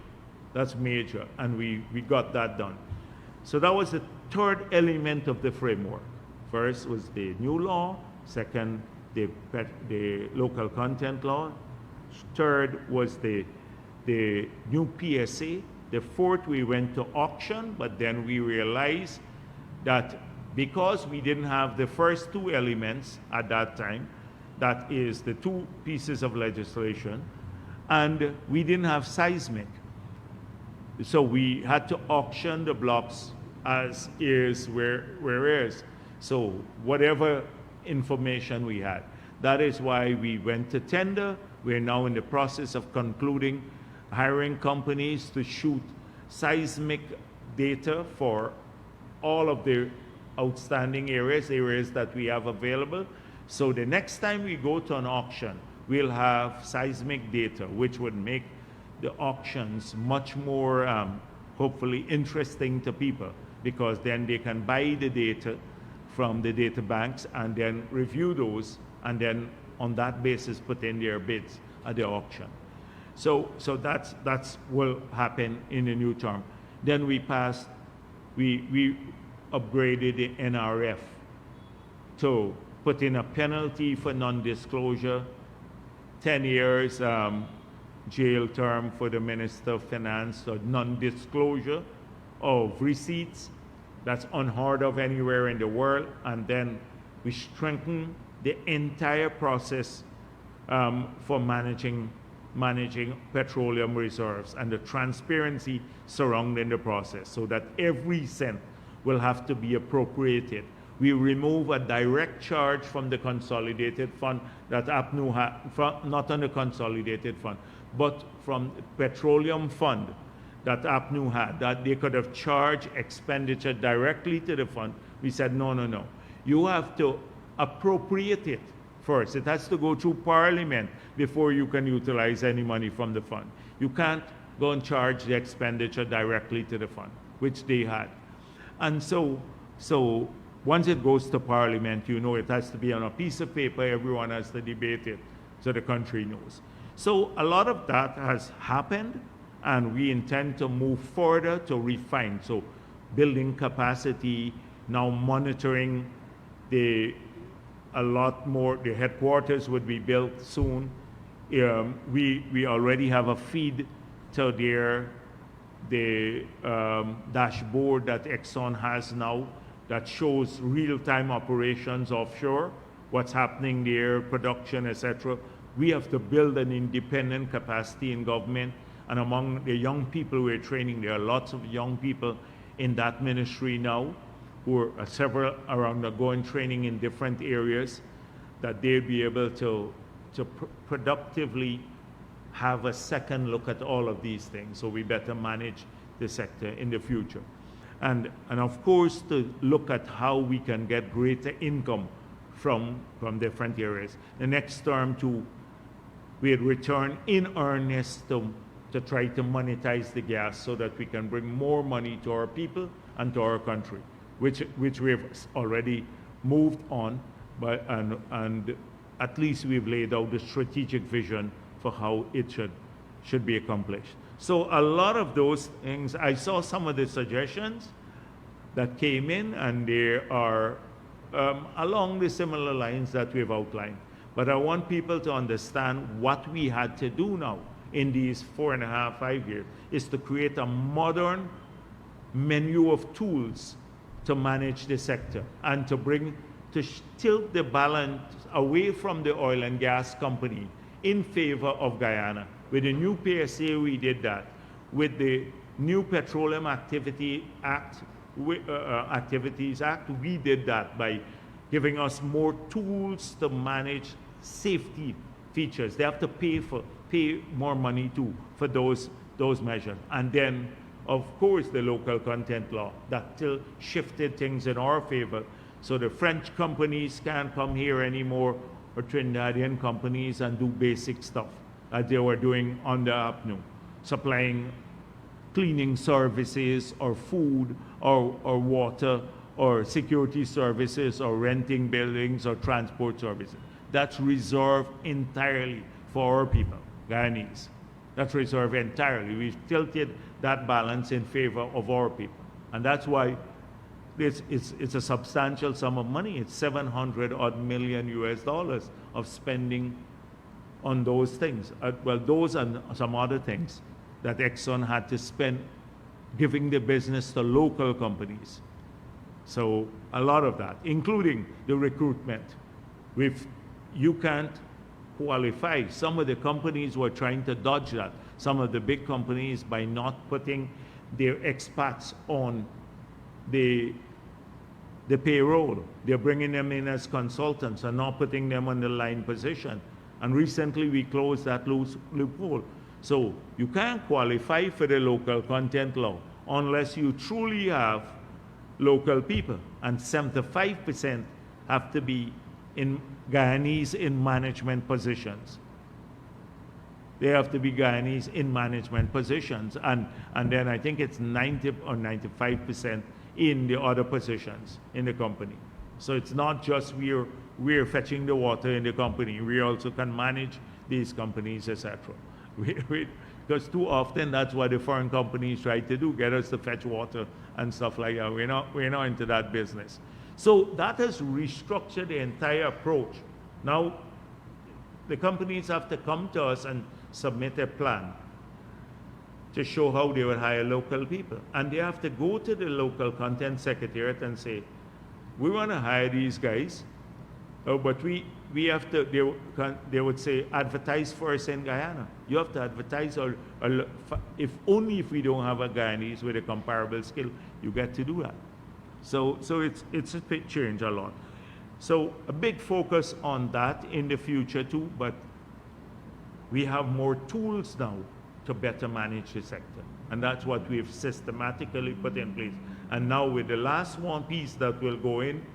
That's major, and we got that done. So that was the third element of the framework. First was the new law. Second, the local content law. Third was the new PSA. The fourth, we went to auction, but then we realized that because we didn't have the first two elements at that time, that is the two pieces of legislation, and we didn't have seismic. So we had to auction the blocks as is, where is. So whatever information we had. That is why we went to tender. We're now in the process of concluding, hiring companies to shoot seismic data for all of the outstanding areas that we have available. So the next time we go to an auction, we'll have seismic data, which would make the auctions much more, hopefully, interesting to people, because then they can buy the data from the data banks and then review those, and then on that basis put in their bids at the auction. So that's will happen in the new term. Then we passed, we upgraded the NRF to put in a penalty for non-disclosure, 10 years jail term for the Minister of Finance, or non-disclosure of receipts. That's unheard of anywhere in the world. And then we strengthen the entire process for managing petroleum reserves and the transparency surrounding the process, so that every cent will have to be appropriated. We remove a direct charge from the consolidated fund that APNU had, not on the consolidated fund, but from the petroleum fund that APNU had, that they could have charged expenditure directly to the fund. We said, no. You have to appropriate it first. It has to go through Parliament before you can utilize any money from the fund. You can't go and charge the expenditure directly to the fund, which they had. And so once it goes to Parliament, you know it has to be on a piece of paper. Everyone has to debate it so the country knows. So a lot of that has happened, and we intend to move further to refine. So building capacity, now monitoring a lot more. The headquarters would be built soon. We already have a feed to the dashboard that Exxon has now that shows real-time operations offshore, what's happening there, production, etc. We have to build an independent capacity in government. And among the young people we're training, there are lots of young people in that ministry now who are several around going training in different areas, that they'll be able to productively have a second look at all of these things. So we better manage the sector in the future. And of course, to look at how we can get greater income from different areas. The next term too, we'll return in earnest to try to monetize the gas so that we can bring more money to our people and to our country, which we've already moved on, but and at least we've laid out the strategic vision for how it should be accomplished. So a lot of those things, I saw some of the suggestions that came in, and they are along the similar lines that we've outlined. But I want people to understand what we had to do now in these 4.5, 5 years, is to create a modern menu of tools to manage the sector and to tilt the balance away from the oil and gas company in favor of Guyana. With the new PSA, we did that. With the new Petroleum Activities Act, we did that by giving us more tools to manage safety features. They have to pay more money too for those those measures. And then, of course, the local content law that still shifted things in our favor. So the French companies can't come here anymore, or Trinidadian companies, and do basic stuff that they were doing on the APNU, supplying cleaning services or food or water or security services or renting buildings or transport services. That's reserved entirely for our people, Guyanese. That's reserved entirely. We've tilted that balance in favor of our people. And that's why it's a substantial sum of money. It's 700 odd million US dollars of spending on those things. Well, those and some other things that Exxon had to spend giving the business to local companies. So a lot of that, including the recruitment. If you can't qualify, some of the companies were trying to dodge that. Some of the big companies, by not putting their expats on the payroll, they're bringing them in as consultants and not putting them on the line position. And recently we closed that loophole. So you can't qualify for the local content law unless you truly have local people, and 75% have to be in Guyanese in management positions. They have to be Guyanese in management positions, and then I think it's 90 or 95% in the other positions in the company. So it's not just we're fetching the water in the company, we also can manage these companies, etc. Because too often that's what the foreign companies try to do, get us to fetch water and stuff like that. We're not into that business. So that has restructured the entire approach. Now, the companies have to come to us and submit a plan to show how they would hire local people. And they have to go to the local content secretariat and say, we want to hire these guys, but we have to, they would say, advertise for us in Guyana. You have to advertise, or if only if we don't have a Guyanese with a comparable skill, you get to do that. So it's a big change a lot. So a big focus on that in the future too, but we have more tools now to better manage the sector. And that's what we've systematically put in place. And now with the last one piece that will go in,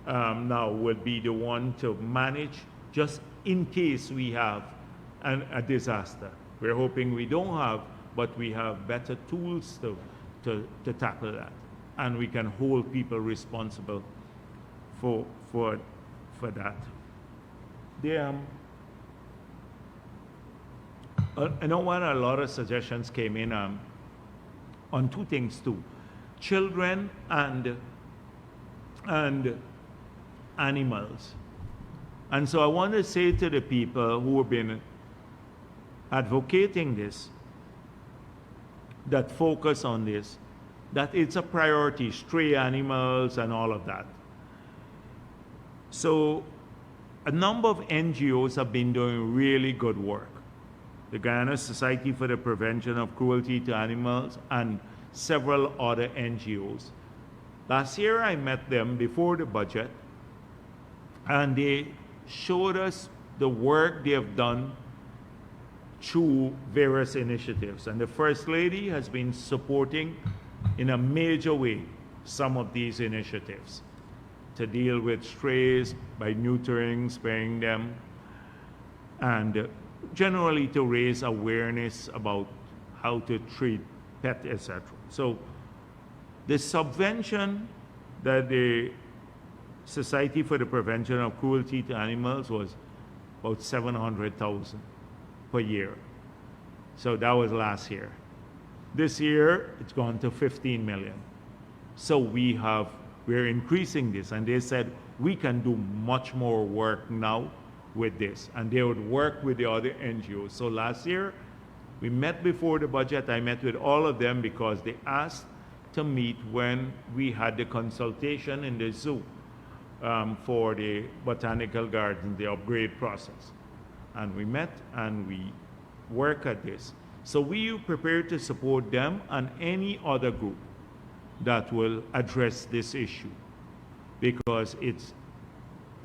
now will be the one to manage just in case we have a disaster. We're hoping we don't have, but we have better tools to tackle that. And we can hold people responsible for that. I know when a lot of suggestions came in on two things too: children and animals. And so I want to say to the people who have been advocating this, that focus on this, that it's a priority, stray animals and all of that. So a number of NGOs have been doing really good work. The Guyana Society for the Prevention of Cruelty to Animals and several other NGOs. Last year I met them before the budget, and they showed us the work they have done through various initiatives. And the First Lady has been supporting in a major way some of these initiatives to deal with strays by neutering, sparing them, and generally to raise awareness about how to treat pets, etc. So the subvention that the Society for the Prevention of Cruelty to Animals was about $700,000 per year. So that was last year. This year, it's gone to 15 million. So we're increasing this, and they said we can do much more work now with this, and they would work with the other NGOs. So last year, we met before the budget. I met with all of them because they asked to meet when we had the consultation in the zoo for the botanical garden, the upgrade process. And we met and we work at this. So we are prepared to support them and any other group that will address this issue, because it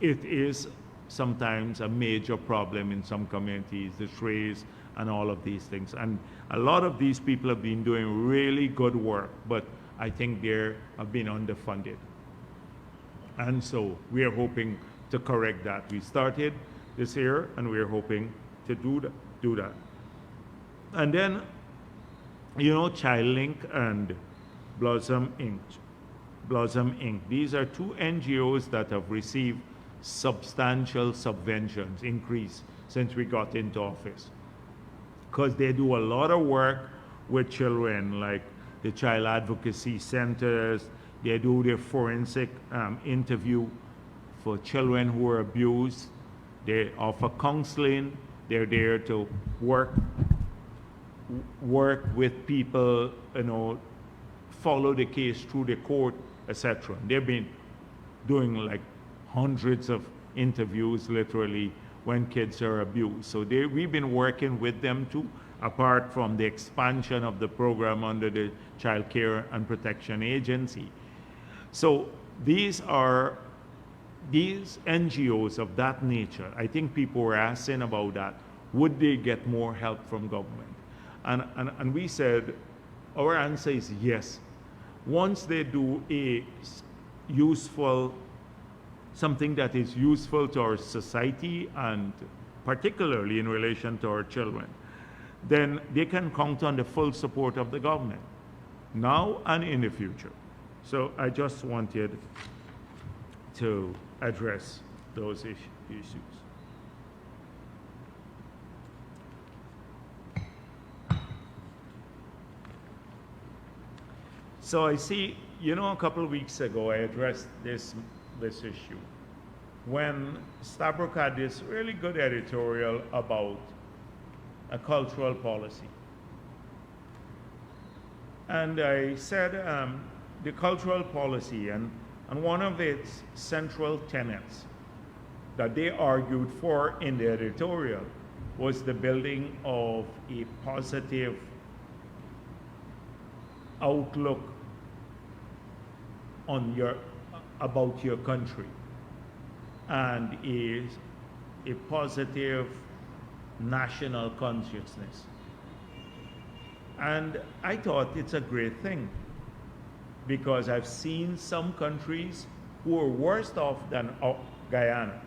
is sometimes a major problem in some communities, the strays and all of these things. And a lot of these people have been doing really good work, but I think they have been underfunded. And so we are hoping to correct that. We started this year, and we are hoping to do that. And then, you know, ChildLink and Blossom Inc. Blossom Inc. These are two NGOs that have received substantial subventions increase since we got into office, because they do a lot of work with children, like the child advocacy centers. They do their forensic interview for children who are abused. They offer counseling. They're there to work with people, you know, follow the case through the court, etc. They've been doing like hundreds of interviews, literally, when kids are abused. So we've been working with them too, apart from the expansion of the program under the Child Care and Protection Agency. So these NGOs of that nature, I think people were asking about that. Would they get more help from government? And we said, our answer is yes. Once they do something that is useful to our society, and particularly in relation to our children, then they can count on the full support of the government, now and in the future. So I just wanted to address those issues. So I see, you know, a couple of weeks ago I addressed this issue when Stabrook had this really good editorial about a cultural policy. And I said the cultural policy and one of its central tenets that they argued for in the editorial was the building of a positive outlook on about your country, and is a positive national consciousness. And I thought it's a great thing, because I've seen some countries who are worse off than Guyana,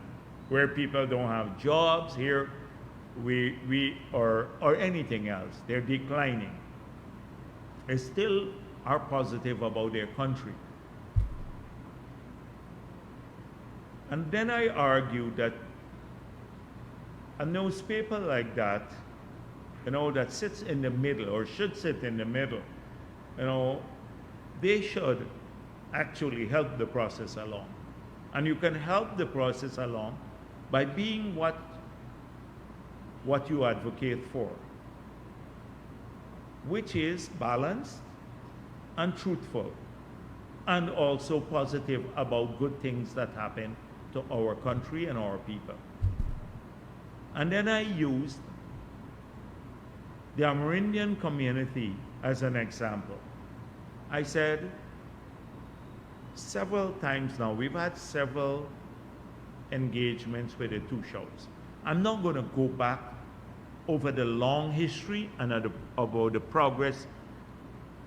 where people don't have jobs. Here or anything else, they're declining. They still are positive about their country. And then I argue that a newspaper like that, you know, that sits in the middle, or should sit in the middle, you know, they should actually help the process along. And you can help the process along by being what you advocate for, which is balanced and truthful, and also positive about good things that happen to our country and our people. And then I used the Amerindian community as an example. I said several times now, we've had several engagements with the two shows. I'm not going to go back over the long history and about the progress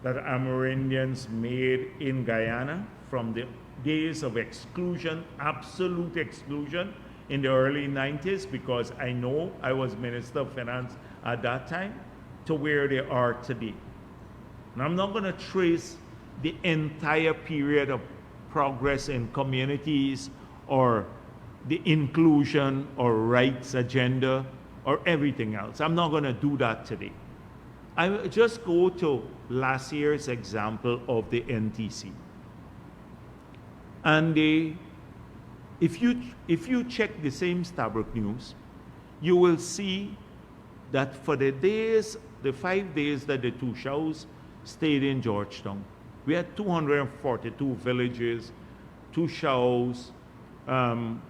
that Amerindians made in Guyana from the days of exclusion, absolute exclusion in the early 90s, because I know I was Minister of Finance at that time, to where they are today. And I'm not going to trace the entire period of progress in communities or the inclusion or rights agenda or everything else. I'm not going to do that today. I will just go to last year's example of the NTC. And if you check the same Stabrook News, you will see that for the 5 days that the two shows stayed in Georgetown, we had 242 villages, two shows,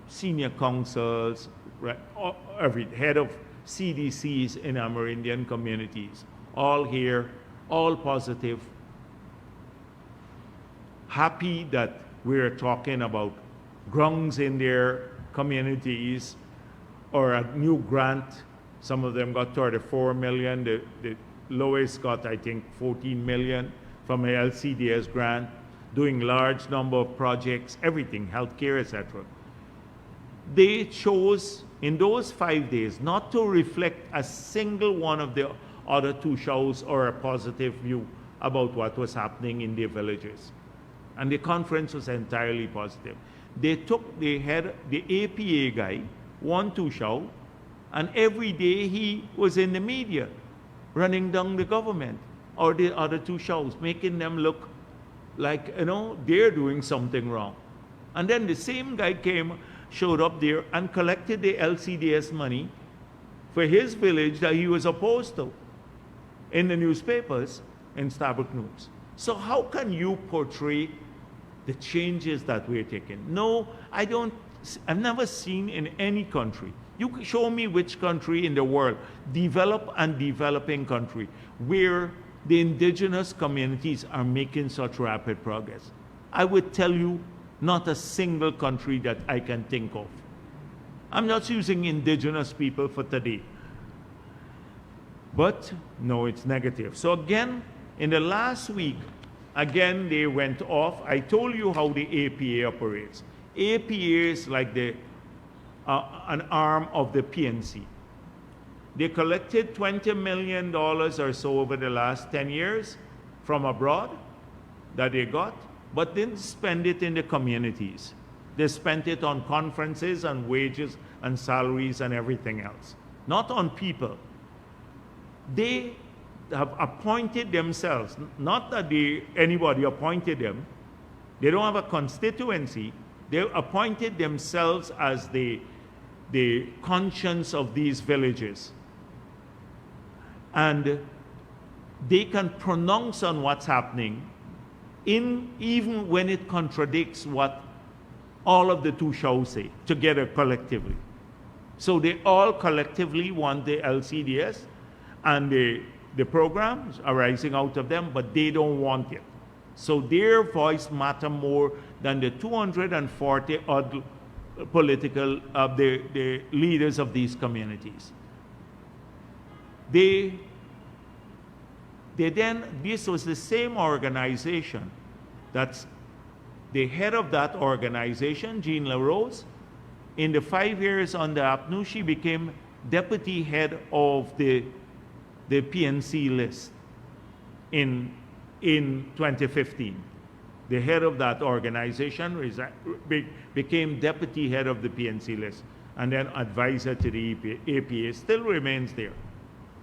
senior councils, right, every head of CDCs in Amerindian communities, all here, all positive, happy that we're talking about grounds in their communities, or a new grant Some of them got 34 million. The lowest got, I think, 14 million from a LCDS grant, doing large number of projects, everything, healthcare, etc. They chose in those 5 days not to reflect a single one of the other two shows or a positive view about what was happening in their villages. And the conference was entirely positive. They had the APA guy, 1-2 show, and every day he was in the media running down the government or the other two shows, making them look like, they're doing something wrong. And then the same guy showed up there and collected the LCDS money for his village that he was opposed to in the newspapers in Starbuck News. So how can you portray the changes that we're taking? No, I've never seen in any country. You show me which country in the world, developed and developing country, where the indigenous communities are making such rapid progress. I would tell you not a single country that I can think of. I'm not using indigenous people for today. But no, it's negative. So again, in the last week, again, they went off. I told you how the APA operates. APA is like an arm of the PNC. They collected $20 million or so over the last 10 years from abroad that they got, but didn't spend it in the communities. They spent it on conferences and wages and salaries and everything else, not on people. They have appointed themselves, not that anybody appointed them. They don't have a constituency. They appointed themselves as the conscience of these villages. And they can pronounce on what's happening even when it contradicts what all of the two shows say together collectively. So they all collectively want the LCDS and the programs arising out of them, but they don't want it. So their voice matter more than the 240 odd political the leaders of these communities. This was the same organization that's the head of that organization, Jean LaRose. In the 5 years under APNU, she became deputy head of the PNC list in 2015. The head of that organization became deputy head of the PNC list and then advisor to the APA, still remains there.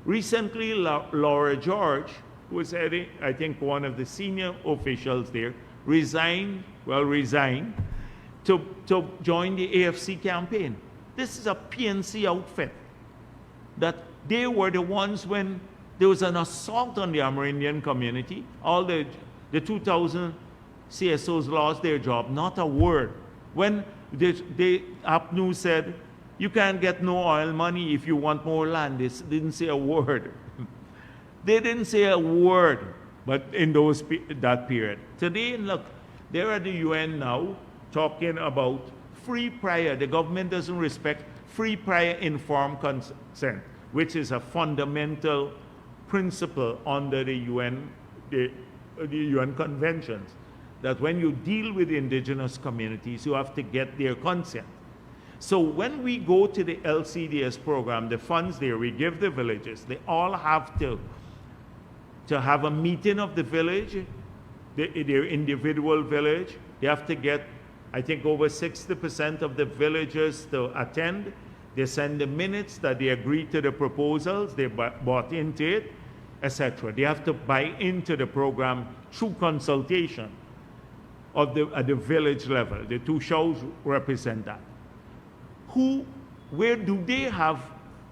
Recently, Laura George, who was, I think, one of the senior officials there, resigned to join the AFC campaign. This is a PNC outfit that they were the ones when there was an assault on the Amerindian community. All the 2,000 CSOs lost their job, not a word. When APNU said, you can't get no oil money if you want more land, they didn't say a word. They didn't say a word, but in that period. Today, look, they're at the UN now talking about free prior. The government doesn't respect free prior informed consent, which is a fundamental principle under the UN conventions, that when you deal with indigenous communities, you have to get their consent. So when we go to the LCDS program, the funds there, we give the villages, they all have to have a meeting of the village, their individual village. They have to get, I think, over 60% of the villagers to attend. They send the minutes that they agree to the proposals, they bought into it, etc. They have to buy into the program through consultation at the village level. The two shows represent that. Where do they have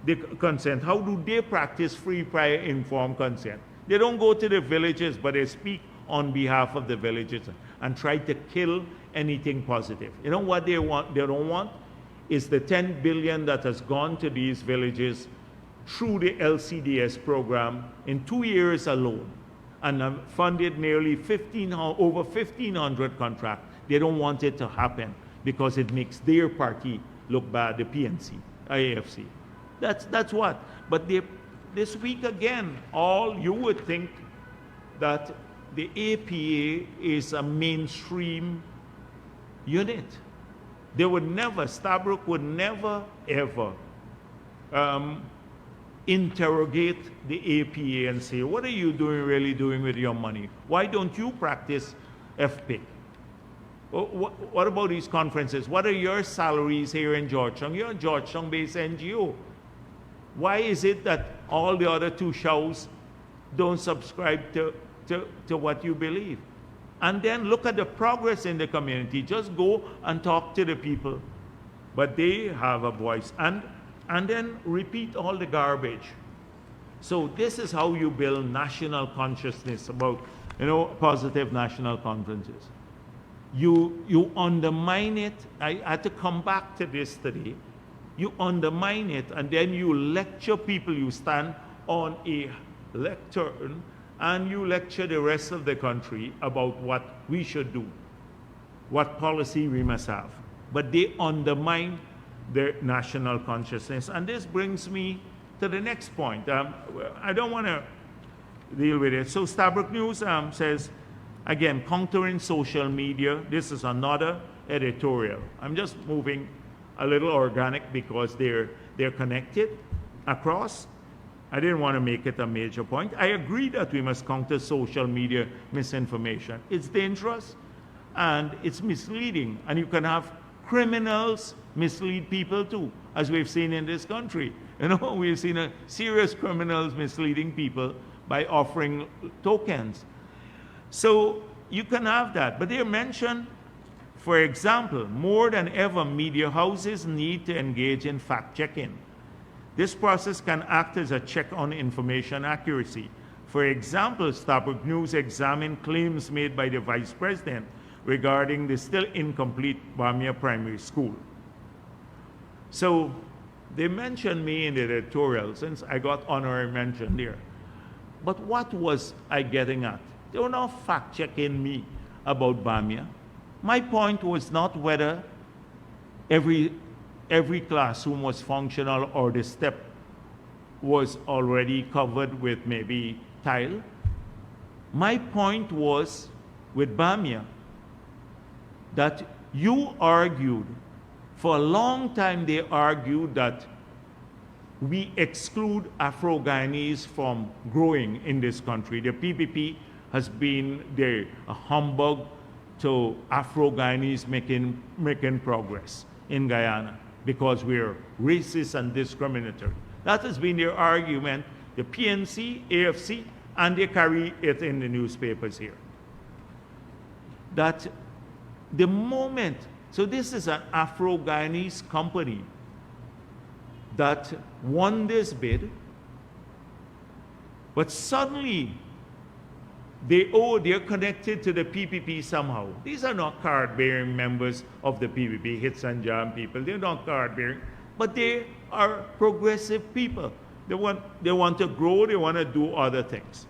the consent? How do they practice free prior informed consent? They don't go to the villages, but they speak on behalf of the villages and try to kill anything positive. You know what they want? They don't want is the 10 billion that has gone to these villages through the LCDS program in 2 years alone, and have funded nearly over 1,500 contracts. They don't want it to happen because it makes their party look bad, the PNC, AFC. That's what. But this week again, all you would think that the APA is a mainstream unit. They would never, Stabrook would never, ever interrogate the APA and say, what are you really doing with your money? Why don't you practice FPIC? What about these conferences? What are your salaries here in Georgetown? You're a Georgetown-based NGO. Why is it that all the other two shows don't subscribe to what you believe? And then look at the progress in the community. Just go and talk to the people. But they have a voice. And then repeat all the garbage. So this is how you build national consciousness about, positive national conferences. You undermine it. I had to come back to this today. You undermine it, and then you lecture people. You stand on a lectern and you lecture the rest of the country about what we should do, what policy we must have. But they undermine their national consciousness. And this brings me to the next point. I don't want to deal with it. So Stabrook News says, again, countering social media. This is another editorial. I'm just moving a little organic because they're connected across. I didn't want to make it a major point. I agree that we must counter social media misinformation. It's dangerous and it's misleading, and you can have criminals mislead people too, as we've seen in this country. We've seen serious criminals misleading people by offering tokens. So you can have that, but they mention, for example, more than ever, media houses need to engage in fact-checking. This process can act as a check on information accuracy. For example, Stabrook News examined claims made by the Vice President regarding the still incomplete Bamia Primary School. So they mentioned me in the editorial since I got honorary mention there. But what was I getting at? They were not fact-checking me about Bamia. My point was not whether every classroom was functional or the step was already covered with maybe tile. My point was with Bamia that you argued, for a long time they argued that we exclude Afro-Guyanese from growing in this country. The PPP has been a humbug to Afro-Guyanese making progress in Guyana because we're racist and discriminatory. That has been their argument, the PNC, AFC, and they carry it in the newspapers here. That the moment, so this is an Afro-Guyanese company that won this bid, but suddenly they're connected to the PPP somehow. These are not card-bearing members of the PPP, hits and jam people. They're not card-bearing, but they are progressive people. They want to grow, they want to do other things.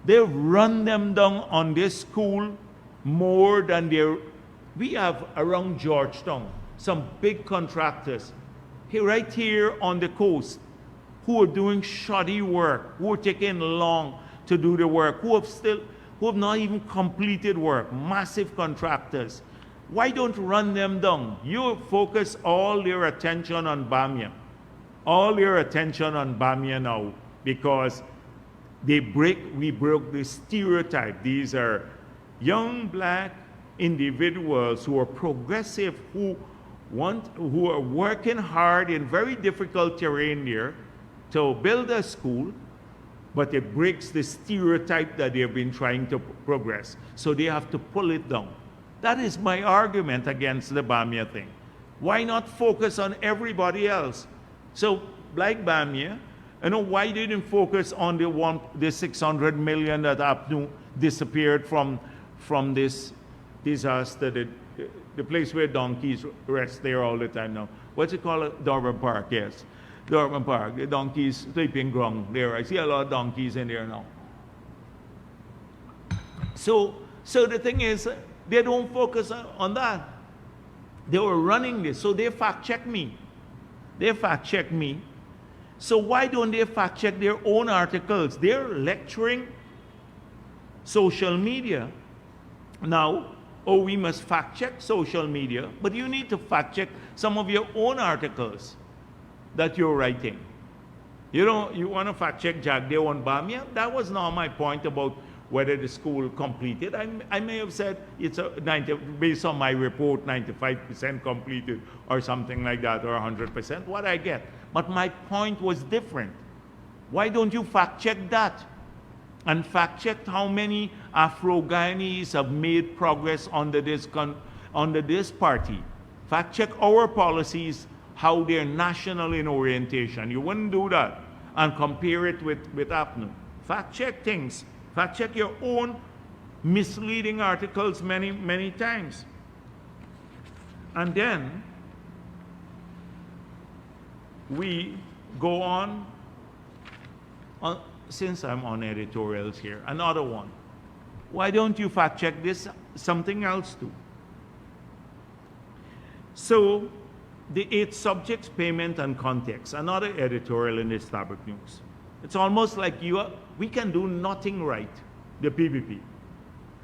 They've run them down on this school more than we have around Georgetown, some big contractors right here on the coast who are doing shoddy work, who are taking long to do the work, who have not even completed work, massive contractors. Why don't you run them down? You focus all your attention on Bamia. All your attention on Bamia now because we broke the stereotype. These are young black individuals who are progressive, who are working hard in very difficult terrain there to build a school, but it breaks the stereotype that they've been trying to progress. So they have to pull it down. That is my argument against the Bamia thing. Why not focus on everybody else? So, like Bamia, why didn't focus on the 600 million that APNU disappeared from this disaster, the place where donkeys rest there all the time now. What's it called? Durban Park, yes. Durban Park, the donkeys sleeping ground there. I see a lot of donkeys in there now. So the thing is, they don't focus on that. They were running this, so they fact-check me. They fact check me. So why don't they fact check their own articles? They're lecturing social media. Now, oh, we must fact check social media, but you need to fact check some of your own articles that you're writing. You know, you want to fact check Jagdeo and Bamia? That was not my point about whether the school completed. I may have said it's based on my report, 95% completed or something like that, or 100%, what I get. But my point was different. Why don't you fact check that? And fact check how many Afro-Guyanese have made progress under this party. Fact check our policies, how they're national in orientation. You wouldn't do that and compare it with APNU. Fact check things. Fact check your own misleading articles many, many times. And then we go on, since I'm on editorials here, another one. Why don't you fact check this, something else too? So, the 8 subjects, payment and context, another editorial in the Starbuck News. It's almost like we can do nothing right, the PPP.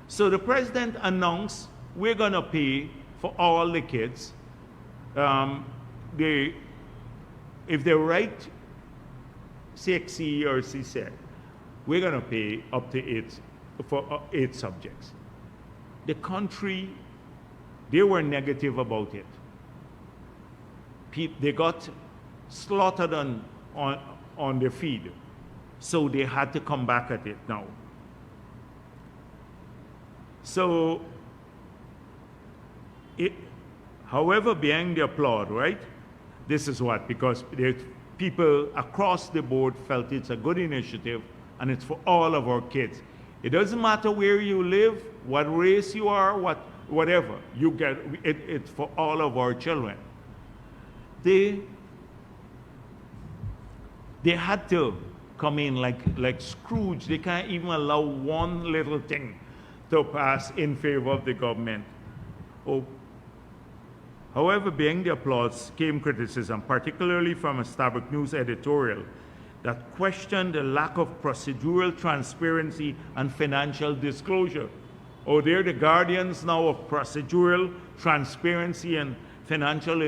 So the president announced we're going to pay for all the kids. If they write CXC or CSET, we're going to pay up to 8 subjects. The country, they were negative about it. They got slaughtered on their feed. So they had to come back at it now. So, however, behind the applaud, right? This is what, because people across the board felt it's a good initiative and it's for all of our kids. It doesn't matter where you live, what race you are, whatever. You get it's for all of our children. They had to come in like Scrooge. They can't even allow one little thing to pass in favor of the government. Oh. However, behind the applause came criticism, particularly from a Starbuck News editorial that questioned the lack of procedural transparency and financial disclosure. Oh, they're the guardians now of procedural transparency and financial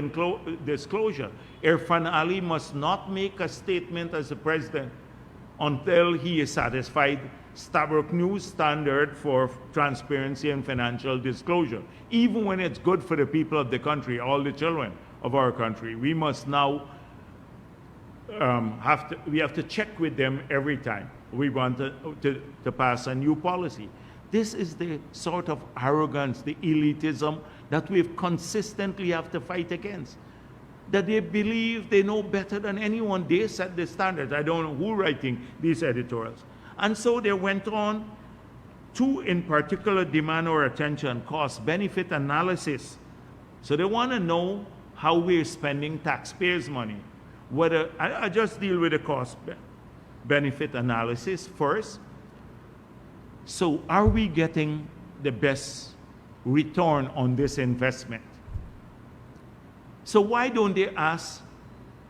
disclosure. Irfan Ali must not make a statement as the president until he is satisfied Starbuck News standard for transparency and financial disclosure. Even when it's good for the people of the country, all the children of our country, we must now have to check with them every time we want to pass a new policy. This is the sort of arrogance, the elitism that we consistently have to fight against. That they believe they know better than anyone. They set the standards. I don't know who writing these editorials. And so they went on to, in particular, demand our attention, cost-benefit analysis. So they want to know how we're spending taxpayers' money. Whether I just deal with the cost-benefit analysis first. So are we getting the best return on this investment? So why don't they ask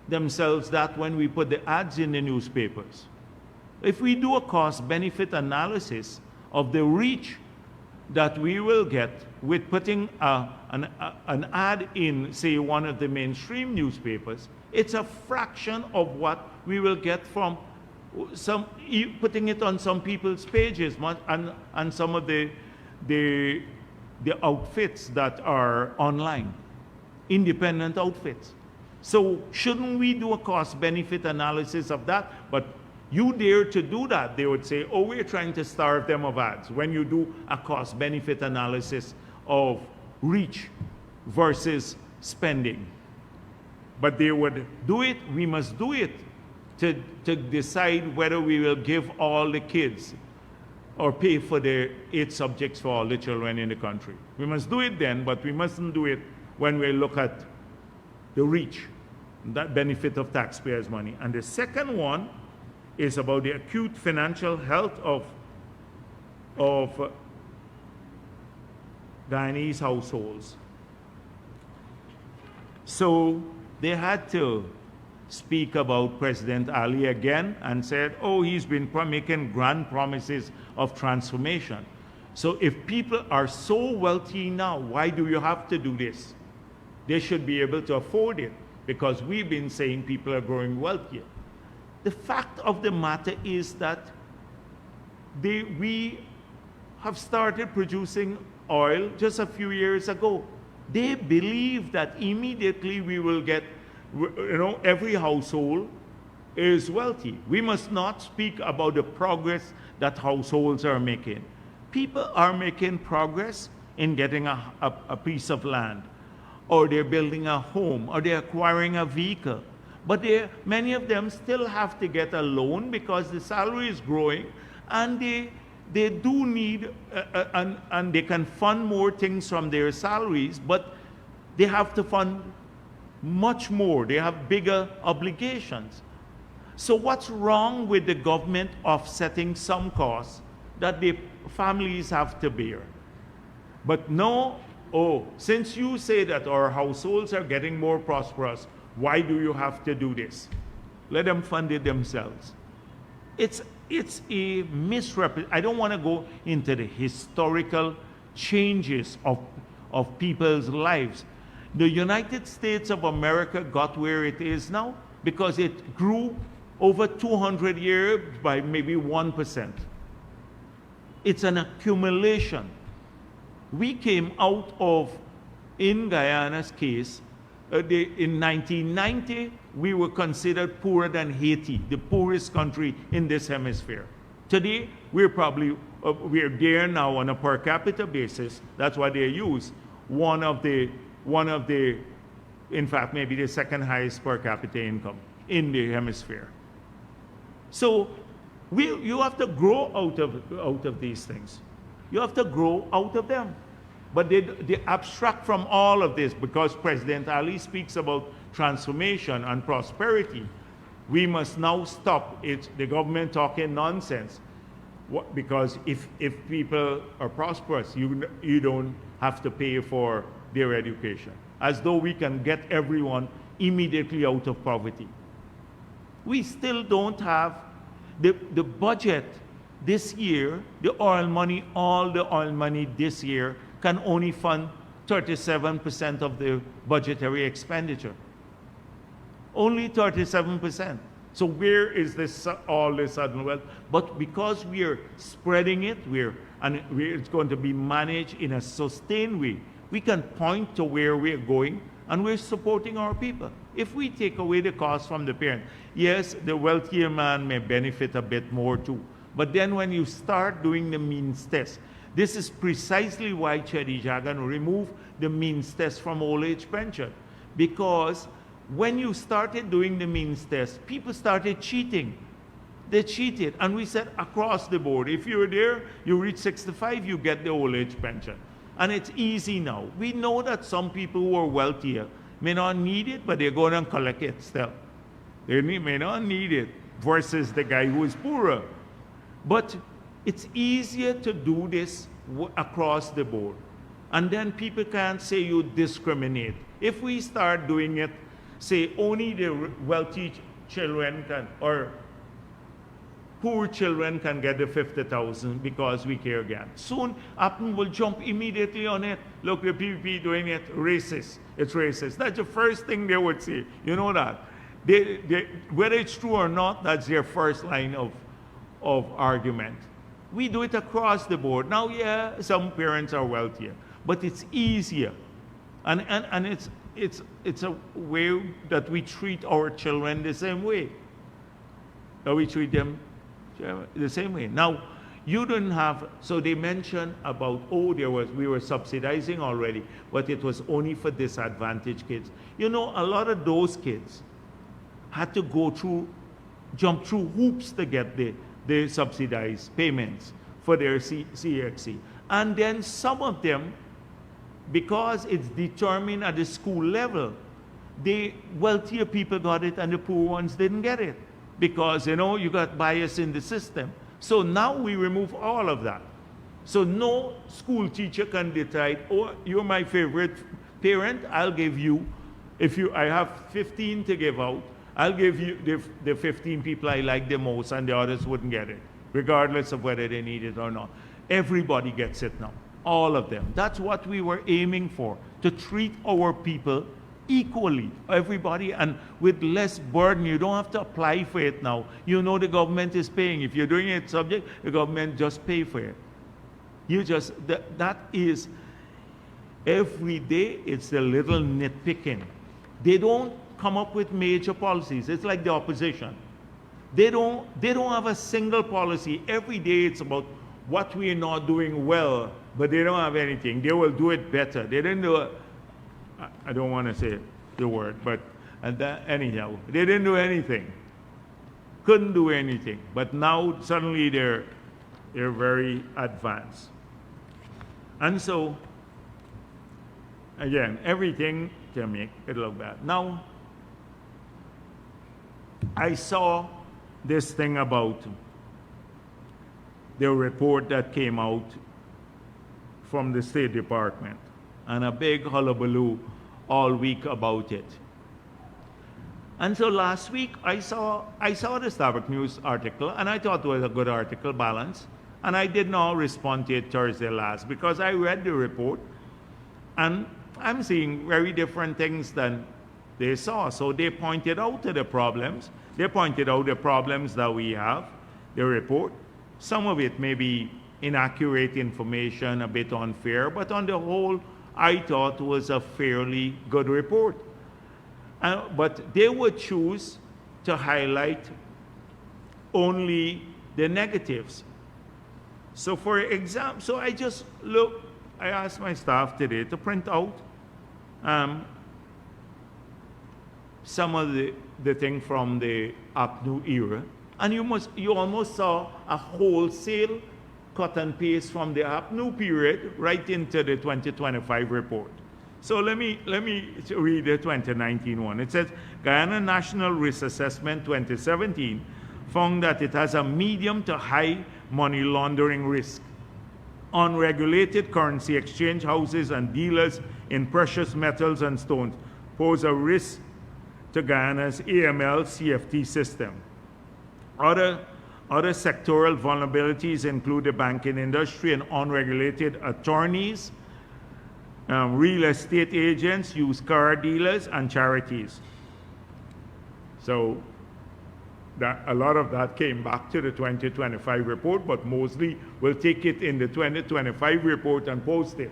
themselves that when we put the ads in the newspapers? If we do a cost-benefit analysis of the reach that we will get with putting an ad in, say, one of the mainstream newspapers, it's a fraction of what we will get from putting it on some people's pages and some of the outfits that are online, independent outfits. So shouldn't we do a cost-benefit analysis of that? But you dare to do that, they would say, oh, we're trying to starve them of ads. When you do a cost-benefit analysis of reach versus spending. But they would do it, we must do it to decide whether we will give all the kids or pay for the 8 subjects for all the children in the country. We must do it then, but we mustn't do it when we look at the reach, that benefit of taxpayers' money. And the second one is about the acute financial health of Guyanese households. So they had to speak about President Ali again and said, oh, he's been making grand promises of transformation. So if people are so wealthy now, why do you have to do this? They should be able to afford it, because we've been saying people are growing wealthier. The fact of the matter is that we have started producing oil just a few years ago. They believe that immediately we will get, every household is wealthy. We must not speak about the progress that households are making. People are making progress in getting a piece of land, or they're building a home, or they're acquiring a vehicle. But many of them still have to get a loan because the salary is growing, and they do need, and they can fund more things from their salaries, but they have to fund much more. They have bigger obligations. So what's wrong with the government offsetting some costs that the families have to bear? But no, since you say that our households are getting more prosperous, why do you have to do this? Let them fund it themselves. It's a misrepresentation. I don't want to go into the historical changes of people's lives. The United States of America got where it is now because it grew over 200 years by maybe 1%. It's an accumulation. We came out of, in Guyana's case, in 1990, we were considered poorer than Haiti, the poorest country in this hemisphere. Today, we're there now on a per capita basis. That's what they use. One of the, in fact, maybe the second highest per capita income in the hemisphere. So you have to grow out of these things. You have to grow out of them. But they abstract from all of this because President Ali speaks about transformation and prosperity. We must now stop the government talking nonsense. Because if people are prosperous, you don't have to pay for their education. As though we can get everyone immediately out of poverty. We still don't have the budget this year, all the oil money this year can only fund 37% of the budgetary expenditure. Only 37%. So where is all this sudden wealth? But because we are spreading it, it's going to be managed in a sustained way, we can point to where we're going, and we're supporting our people. If we take away the cost from the parent, yes, the wealthier man may benefit a bit more too. But then when you start doing the means test, this is precisely why Chedi Jagan removed the means test from old age pension. Because when you started doing the means test, people started cheating. They cheated. And we said across the board, if you're there, you reach 65, you get the old age pension. And it's easy now. We know that some people who are wealthier may not need it, but they're going to collect it still. They may not need it versus the guy who is poorer. But it's easier to do this across the board. And then people can't say you discriminate. If we start doing it, say only the wealthy children can, or poor children can get the 50,000 because we care again. Soon, Apple will jump immediately on it. Look, the PPP doing it, racist. It's racist. That's the first thing they would say. You know that. Whether it's true or not, that's their first line of argument. We do it across the board. Now, yeah, some parents are wealthier, but it's easier. And it's a way that we treat our children the same way. That we treat them the same way. Now, you don't have, so they mentioned about, we were subsidizing already, but it was only for disadvantaged kids. You know, a lot of those kids had to jump through hoops to get the subsidized payments for their CXC. And then some of them, because it's determined at the school level, the wealthier people got it and the poor ones didn't get it. Because, you got bias in the system. So now we remove all of that. So no school teacher can decide, you're my favorite parent, I'll give you, I have 15 to give out, I'll give you the 15 people I like the most, and the others wouldn't get it, regardless of whether they need it or not. Everybody gets it now, all of them. That's what we were aiming for, to treat our people equally, everybody, and with less burden. You don't have to apply for it now. You know the government is paying. If you're doing it subject, the government just pay for it. You just, that is, every day it's a little nitpicking. They don't come up with major policies. It's like the opposition. They don't have a single policy. Every day it's about what we are not doing well, but they don't have anything. They will do it better. They didn't do it. I don't want to say the word, but anyhow, they didn't do anything. Couldn't do anything. But now suddenly they're very advanced. And so, again, everything can make it look bad. Now, I saw this thing about the report that came out from the State Department, and a big hullabaloo all week about it. And so last week, I saw the Starbuck News article, and I thought it was a good article, balanced, and I did not respond to it Thursday last, because I read the report, and I'm seeing very different things than they saw. So they pointed out to the problems. They pointed out the problems that we have, the report. Some of it may be inaccurate information, a bit unfair, but on the whole, I thought was a fairly good report. But they would choose to highlight only the negatives. So for example, so I asked my staff today to print out some of the thing from the APNU era, and you almost saw a wholesale cut and paste from the APNU period right into the 2025 report. So let me read the 2019 one. It says, Guyana National Risk Assessment 2017 found that it has a medium to high money laundering risk. Unregulated currency exchange houses and dealers in precious metals and stones pose a risk to Guyana's AML CFT system. Other sectoral vulnerabilities include the banking industry and unregulated attorneys, real estate agents, used car dealers, and charities. So a lot of that came back to the 2025 report, but mostly we'll take it in the 2025 report and post it.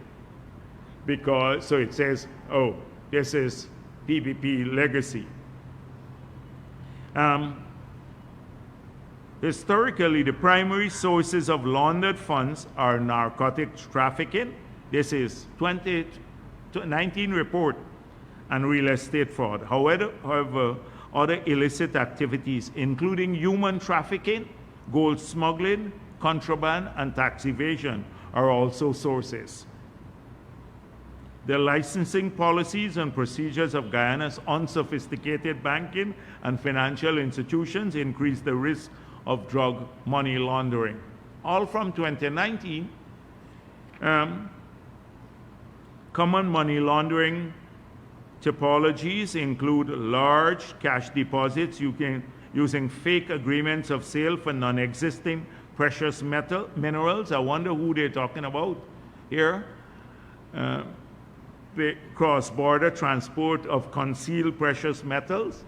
So it says, oh, this is PPP legacy. Historically, the primary sources of laundered funds are narcotics trafficking. This is 2019 report, and real estate fraud. However, other illicit activities, including human trafficking, gold smuggling, contraband, and tax evasion, are also sources. The licensing policies and procedures of Guyana's unsophisticated banking and financial institutions increase the risk of drug money laundering. All from 2019, common money laundering typologies include large cash deposits using fake agreements of sale for non-existing precious minerals. I wonder who they're talking about here. The cross-border transport of concealed precious metals.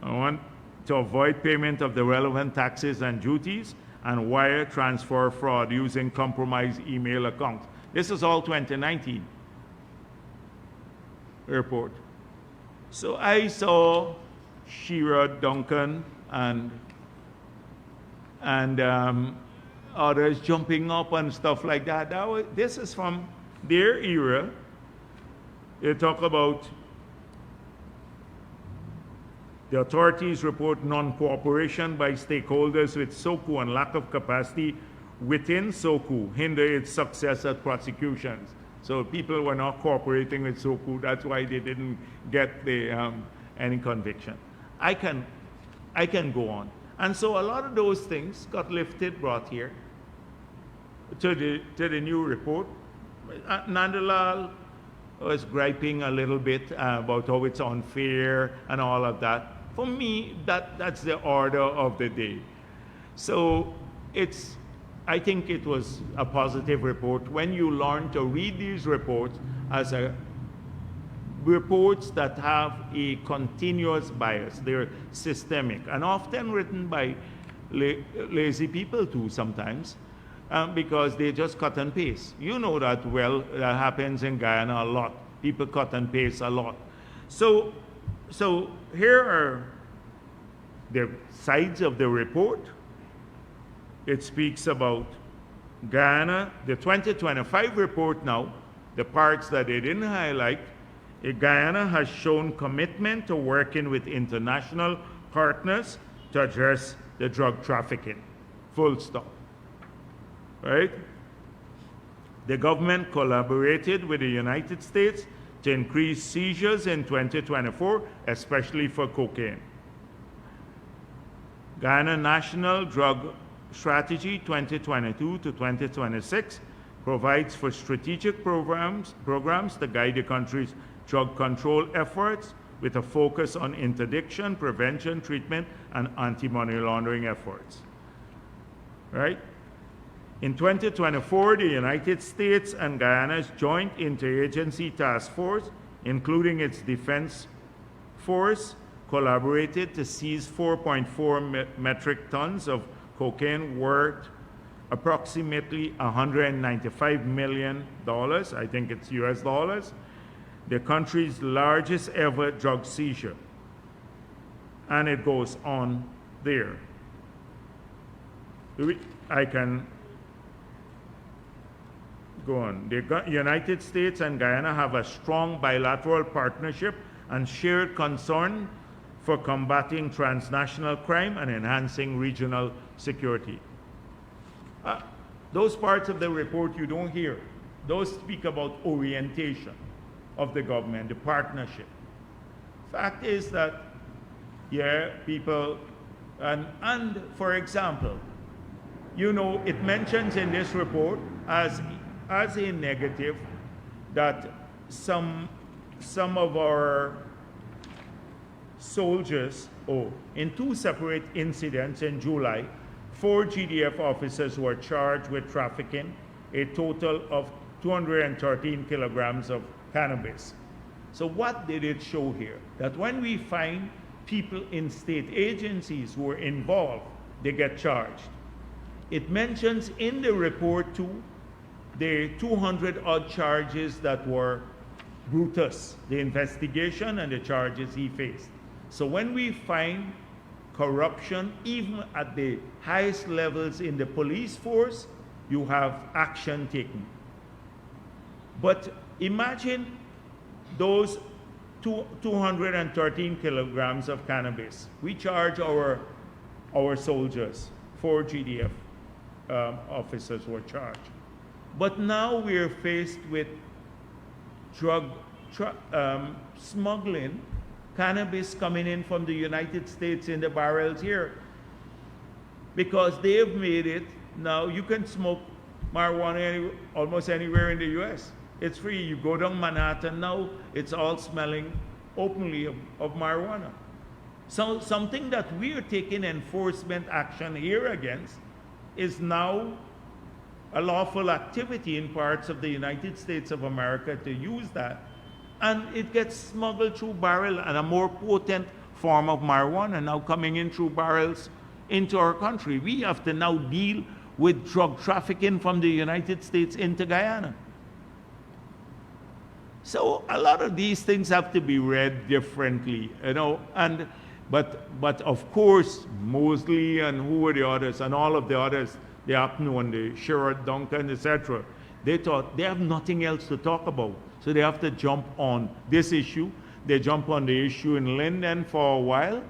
I want to avoid payment of the relevant taxes and duties, and wire transfer fraud using compromised email accounts. This is all 2019 report. So I saw Shira Duncan and others jumping up and stuff like that. This is from their era. They talk about the authorities report non-cooperation by stakeholders with SOCU and lack of capacity within SOCU hinder its success at prosecutions. So people were not cooperating with SOCU. That's why they didn't get any conviction. I can go on. And so a lot of those things got brought here to the new report. Nandalal was griping a little bit about how it's unfair and all of that. For me, that's the order of the day. So I think it was a positive report when you learn to read these reports as reports that have a continuous bias. They're systemic and often written by lazy people too sometimes, because they just cut and paste. You know that well. That happens in Guyana a lot. People cut and paste a lot. So here are the sides of the report. It speaks about Guyana, the 2025 report now, the parts that they didn't highlight. Guyana has shown commitment to working with international partners to address the drug trafficking. Full stop. Right? The government collaborated with the United States to increase seizures in 2024, especially for cocaine. Guyana National Drug Strategy 2022 to 2026 provides for strategic programs to guide the country's drug control efforts with a focus on interdiction, prevention, treatment, and anti-money laundering efforts. Right? In 2024, the United States and Guyana's joint interagency task force, including its defense force, collaborated to seize 4.4 metric tons of cocaine worth approximately $195 million, I think it's US dollars, the country's largest ever drug seizure. And it goes on there. I can go on. The United States and Guyana have a strong bilateral partnership and shared concern for combating transnational crime and enhancing regional security. Those parts of the report you don't hear. Those speak about orientation of the government, the partnership. Fact is that, yeah, people, and for example, you know, it mentions in this report as a negative that some of our soldiers, in two separate incidents in July, 4 GDF officers were charged with trafficking a total of 213 kilograms of cannabis. So what did it show here? That when we find people in state agencies who are involved, they get charged. It mentions in the report too the 200 odd charges that were Brutus, the investigation and the charges he faced. So when we find corruption, even at the highest levels in the police force, you have action taken. But imagine those 213 kilograms of cannabis. We charge our soldiers, 4 GDF officers were charged. But now we're faced with drug smuggling, cannabis coming in from the United States in the barrels here. Because they've made it, now you can smoke marijuana almost anywhere in the US. It's free. You go down Manhattan now, it's all smelling openly of marijuana. So something that we're taking enforcement action here against is now a lawful activity in parts of the United States of America to use that. And it gets smuggled through barrel, and a more potent form of marijuana now coming in through barrels into our country. We have to now deal with drug trafficking from the United States into Guyana. So a lot of these things have to be read differently, you know. But of course, Mosley and who were the others, and all of the others, the Apno, the Sherrod Duncan, etc., they thought they have nothing else to talk about. So they have to jump on this issue. They jump on the issue in Linden for a while,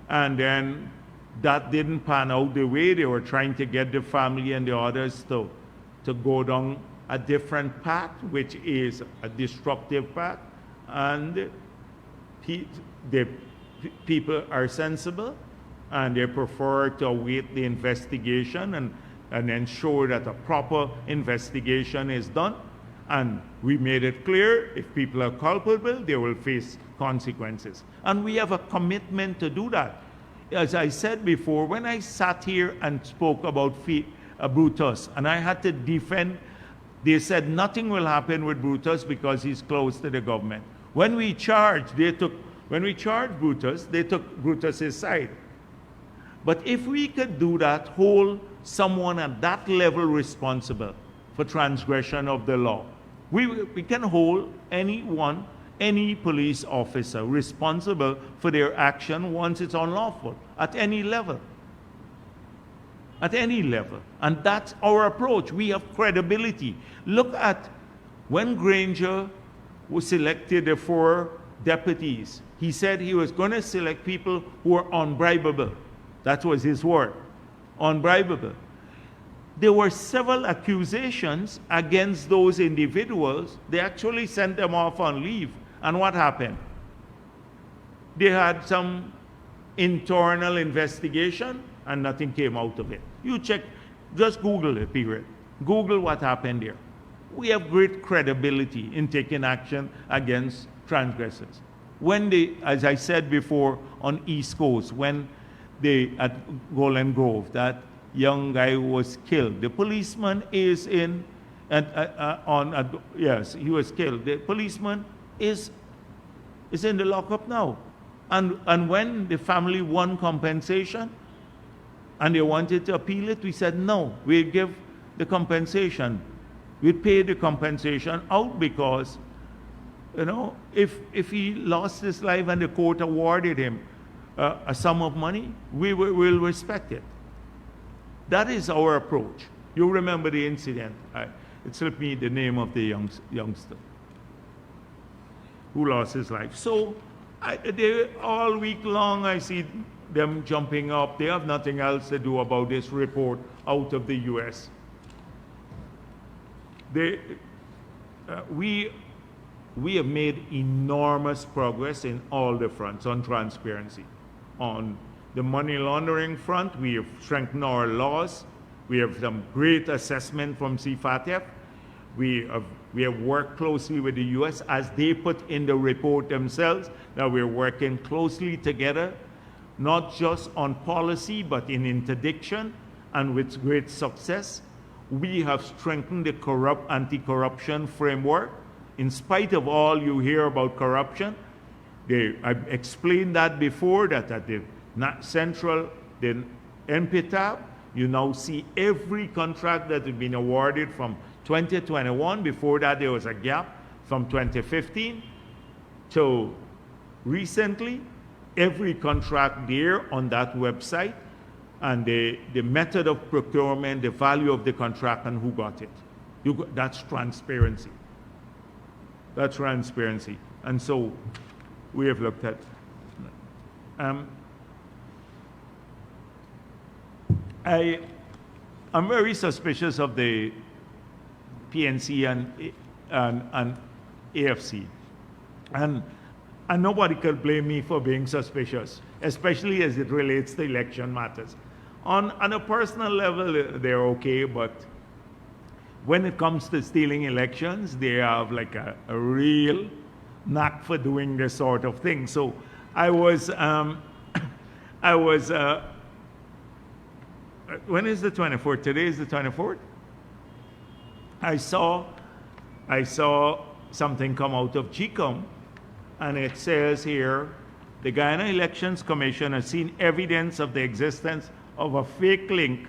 and then that didn't pan out the way they were trying to get the family and the others to go down a different path, which is a destructive path. And the people are sensible, and they prefer to await the investigation and ensure that a proper investigation is done. And we made it clear, if people are culpable, they will face consequences. And we have a commitment to do that. As I said before, when I sat here and spoke about Brutus, and I had to defend, they said nothing will happen with Brutus because he's close to the government. When we charged Brutus, they took Brutus's side. But if we could do that, hold someone at that level responsible for transgression of the law, we can hold anyone, any police officer responsible for their action once it's unlawful, at any level. At any level. And that's our approach. We have credibility. Look at when Granger was selected the 4 deputies. He said he was going to select people who are unbribable. That was his word. Unbribable. There were several accusations against those individuals. They actually sent them off on leave. And what happened? They had some internal investigation and nothing came out of it. You check, just Google it, period. Google what happened there. We have great credibility in taking action against transgressors. When they, as I said before, on East Coast, when they, at Golden Grove, that young guy was killed. The policeman is in, yes, he was killed. The policeman is in the lockup now. And when the family won compensation and they wanted to appeal it, we said, no, we'll give the compensation. We'll pay the compensation out because, you know, if he lost his life and the court awarded him a sum of money, we will respect it. That is our approach. You remember the incident. It slipped me the name of the youngster who lost his life. So all week long I see them jumping up. They have nothing else to do about this report out of the U.S. We have made enormous progress in all the fronts on transparency. On the money laundering front, we have strengthened our laws. We have some great assessment from CFATF. We have worked closely with the U.S. as they put in the report themselves that we're working closely together, not just on policy, but in interdiction, and with great success. We have strengthened the anti-corruption framework. In spite of all you hear about corruption, I've explained that before, that at the central, the NPTAB, you now see every contract that has been awarded from 2021. Before that, there was a gap from 2015 to recently. Every contract there on that website, and the method of procurement, the value of the contract, and who got it. That's transparency. That's transparency. And so we have looked at. I'm very suspicious of the PNC and AFC. And nobody could blame me for being suspicious, especially as it relates to election matters. On a personal level, they're okay, but when it comes to stealing elections, they have like a real knack for doing this sort of thing. So when is the 24th? Today is the 24th? I saw something come out of GCOM, and it says here, the Guyana Elections Commission has seen evidence of the existence of a fake link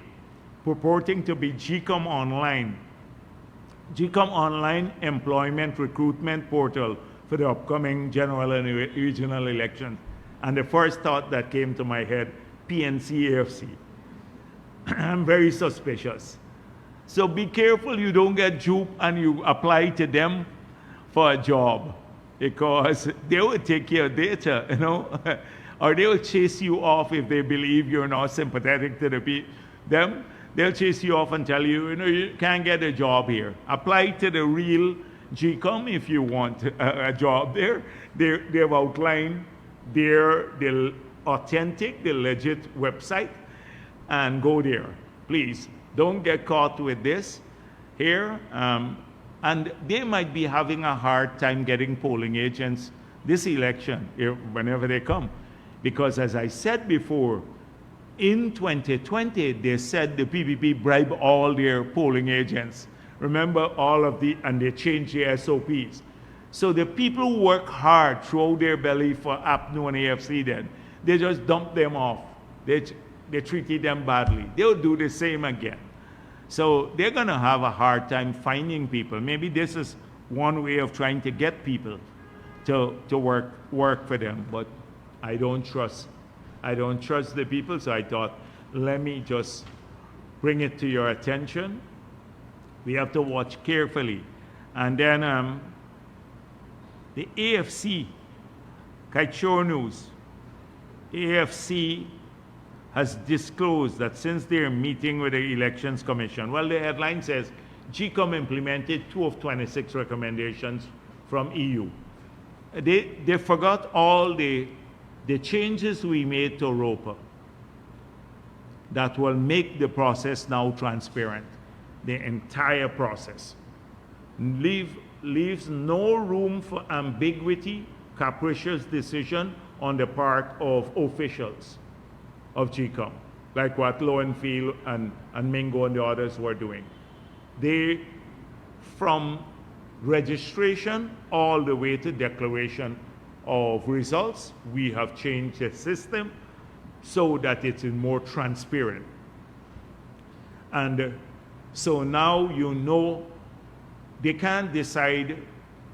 purporting to be GCOM Online. GCOM Online employment recruitment portal for the upcoming general and regional elections. And the first thought that came to my head, PNC AFC. I'm very suspicious. So be careful you don't get duped and you apply to them for a job, because they will take your data, you know, or they will chase you off if they believe you're not sympathetic to them. They'll chase you off and tell you, you know, you can't get a job here. Apply to the real GCOM if you want a job there. They've outlined the authentic, the legit website, and go there. Please, don't get caught with this. Here, And they might be having a hard time getting polling agents this election, whenever they come. Because as I said before, in 2020, they said the PPP bribed all their polling agents. Remember and they changed the SOPs. So the people who work hard throw their belly for APNU and AFC then, they just dump them off. They treated them badly. They'll do the same again. So they're going to have a hard time finding people. Maybe this is one way of trying to get people to work for them. But I don't trust the people. So I thought, let me just bring it to your attention. We have to watch carefully. And then the AFC, Kaishore News, AFC has disclosed that since their meeting with the Elections Commission, well, the headline says, GCOM implemented 2 of 26 recommendations from EU. They forgot all the changes we made to ROPA that will make the process now transparent, the entire process. Leaves no room for ambiguity, capricious decision on the part of officials of GCOM, like what Lowenfield and Mingo and the others were doing. They, from registration all the way to declaration of results, we have changed the system so that it's more transparent. And so now you know they can't decide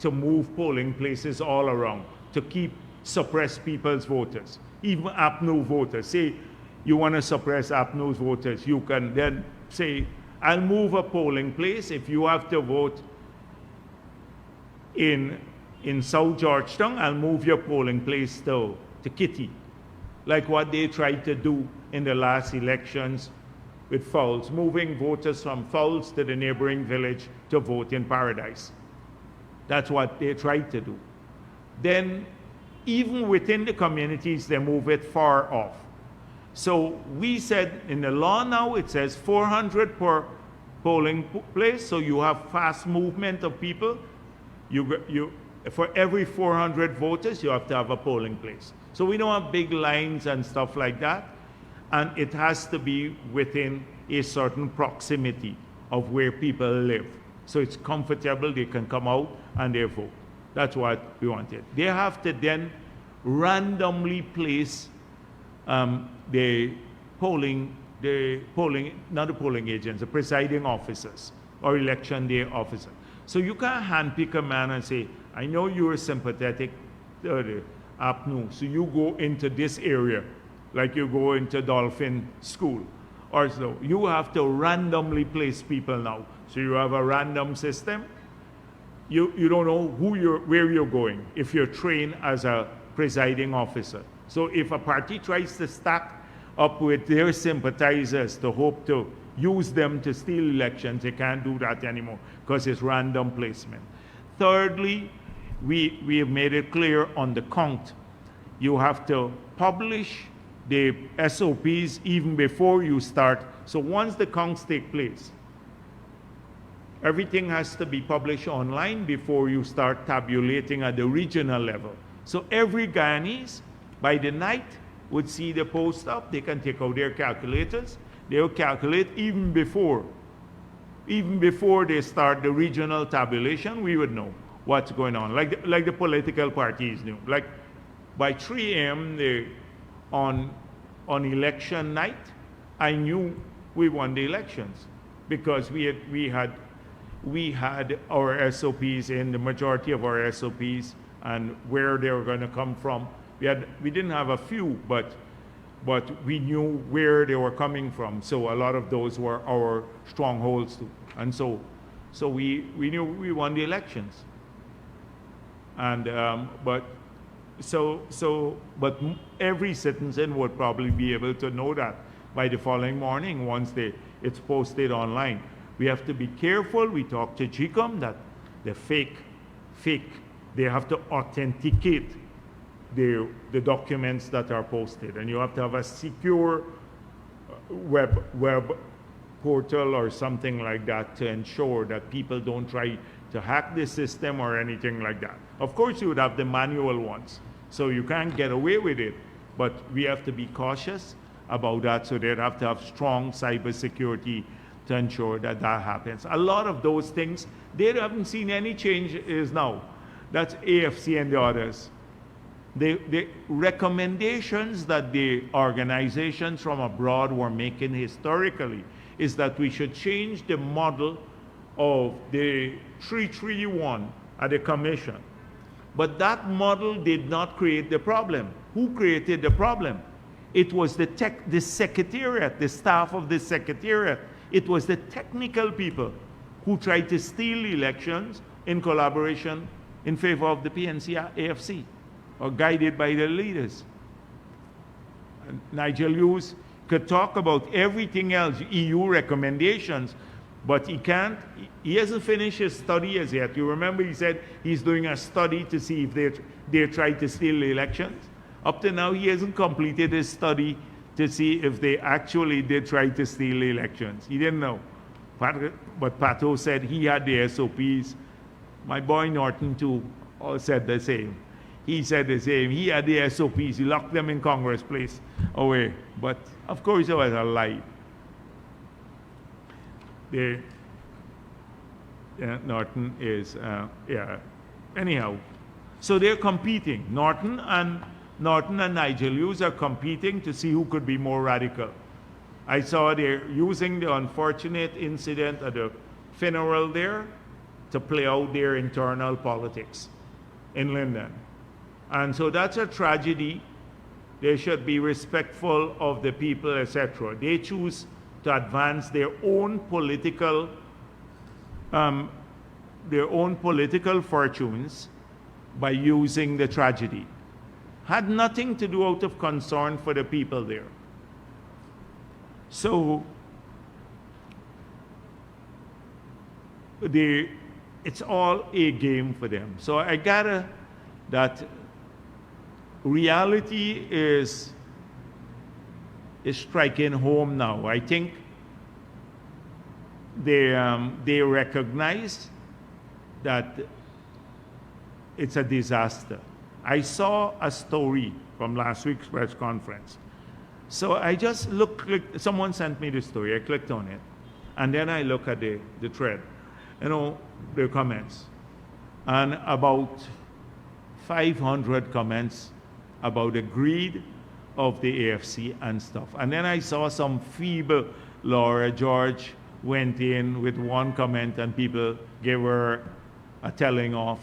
to move polling places all around to suppress people's voters, even APNU voters. Say you want to suppress APNU's voters, you can then say, I'll move a polling place if you have to vote in South Georgetown, I'll move your polling place to Kitty, like what they tried to do in the last elections with Fowles, moving voters from Fowles to the neighboring village to vote in Paradise. That's what they tried to do. Then, even within the communities, they move it far off. So we said in the law now, it says 400 per polling place, so you have fast movement of people. For every 400 voters, you have to have a polling place. So we don't have big lines and stuff like that. And it has to be within a certain proximity of where people live. So it's comfortable, they can come out and they vote. That's what we wanted. They have to then randomly place the polling, not the polling agents, the presiding officers or election day officers. So you can't handpick a man and say, I know you're sympathetic to the APNU, so you go into this area, like you go into Dolphin School. Or so you have to randomly place people now. So you have a random system. You don't know where you're going if you're trained as a presiding officer. So if a party tries to stack up with their sympathizers to hope to use them to steal elections, they can't do that anymore because it's random placement. Thirdly, we have made it clear on the count. You have to publish the SOPs even before you start. So once the counts take place, everything has to be published online before you start tabulating at the regional level. So every Guyanese, by the night, would see the post up. They can take out their calculators. They'll calculate even before they start the regional tabulation. We would know what's going on, like the political parties knew. Like by 3 a.m. on election night, I knew we won the elections because we had our SOPs in the majority of our SOPs and where they were going to come from. We didn't have a few, but we knew where they were coming from. So a lot of those were our strongholds too. And so we knew we won the elections. And but every citizen would probably be able to know that by the following morning once it's posted online. We have to be careful. We talk to GCOM that the fake, they have to authenticate the documents that are posted, and you have to have a secure web portal or something like that to ensure that people don't try to hack the system or anything like that. Of course, you would have the manual ones, so you can't get away with it. But we have to be cautious about that, so they'd have to have strong cybersecurity to ensure that that happens. A lot of those things, they haven't seen any changes now. That's AFC and the others. The recommendations that the organizations from abroad were making historically is that we should change the model of the 331 at the commission. But that model did not create the problem. Who created the problem? It was the secretariat, the staff of the secretariat. It was the technical people who tried to steal elections in collaboration in favor of the PNC AFC, or guided by their leaders. And Nigel Hughes could talk about everything else, EU recommendations, but he hasn't finished his study as yet. You remember he said he's doing a study to see if they tried to steal the elections? Up to now, he hasn't completed his study to see if they actually did try to steal the elections. He didn't know. But Pato said he had the SOPs. My boy Norton, too, all said the same. He said the same. He had the SOPs. He locked them in Congress Place away. But, of course, it was a lie. Norton is, anyhow. So they're competing. Norton and Nigel Hughes are competing to see who could be more radical. I saw they're using the unfortunate incident at the funeral there to play out their internal politics in Linden. And so that's a tragedy. They should be respectful of the people, etc. They choose to advance their own political fortunes by using the tragedy. Had nothing to do out of concern for the people there. So it's all a game for them. So I gather that reality is striking home now. I think they recognize that it's a disaster. I saw a story from last week's press conference. So I just clicked, someone sent me the story, I clicked on it, and then I look at the thread, the comments, and about 500 comments about the greed of the AFC and stuff. And then I saw some feeble Laura George went in with one comment and people gave her a telling off.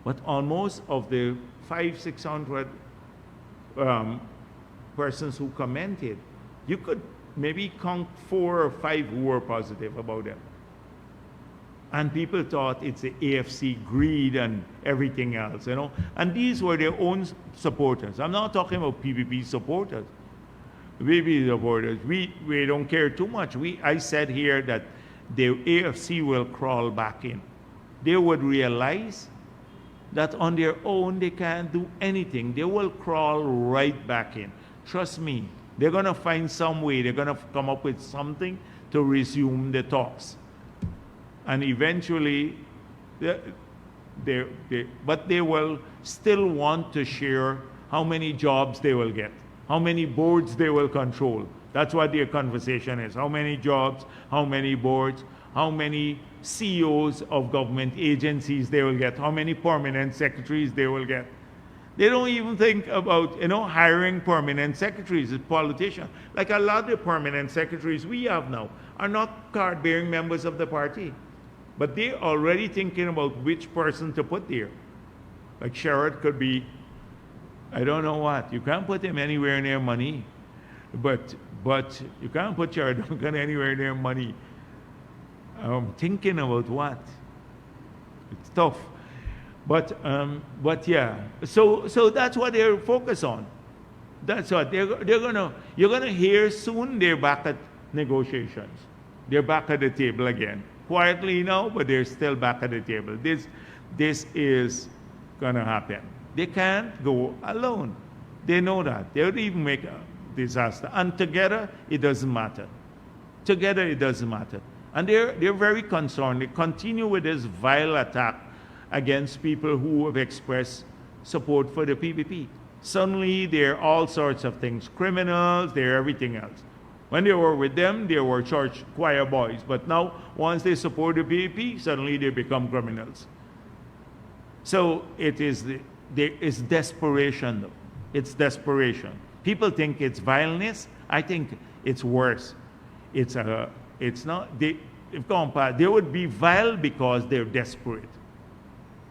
But almost of the 500-600 persons who commented, you could maybe count 4 or 5 who were positive about them. And people thought it's the AFC greed and everything else, And these were their own supporters. I'm not talking about PPP supporters. PPP supporters, we don't care too much. I said here that the AFC will crawl back in. They would realize that on their own they can't do anything. They will crawl right back in. Trust me, they're going to find some way. They're going to come up with something to resume the talks. And eventually, but they will still want to share how many jobs they will get, how many boards they will control. That's what their conversation is. How many jobs, how many boards, how many CEOs of government agencies they will get, how many permanent secretaries they will get. They don't even think about, hiring permanent secretaries as politicians. Like a lot of the permanent secretaries we have now are not card-bearing members of the party. But they're already thinking about which person to put there. Like Sherrod could be, I don't know what. You can't put him anywhere near money. But you can't put Sherrod Duncan anywhere near money. I'm thinking about what? It's tough. But yeah. So that's what they're focused on. That's what you're gonna hear soon. They're back at negotiations. They're back at the table again. Quietly now, but they're still back at the table. This is gonna happen. They can't go alone. They know that. They would even make a disaster. And together, it doesn't matter. Together, it doesn't matter. And they're very concerned. They continue with this vile attack against people who have expressed support for the PPP. Suddenly, they're all sorts of things. Criminals, they're everything else. When they were with them, they were church choir boys. But now, once they support the PPP, suddenly they become criminals. So it is, there is desperation, though. It's desperation. People think it's vileness. I think it's worse. It's not, they would be vile because they're desperate.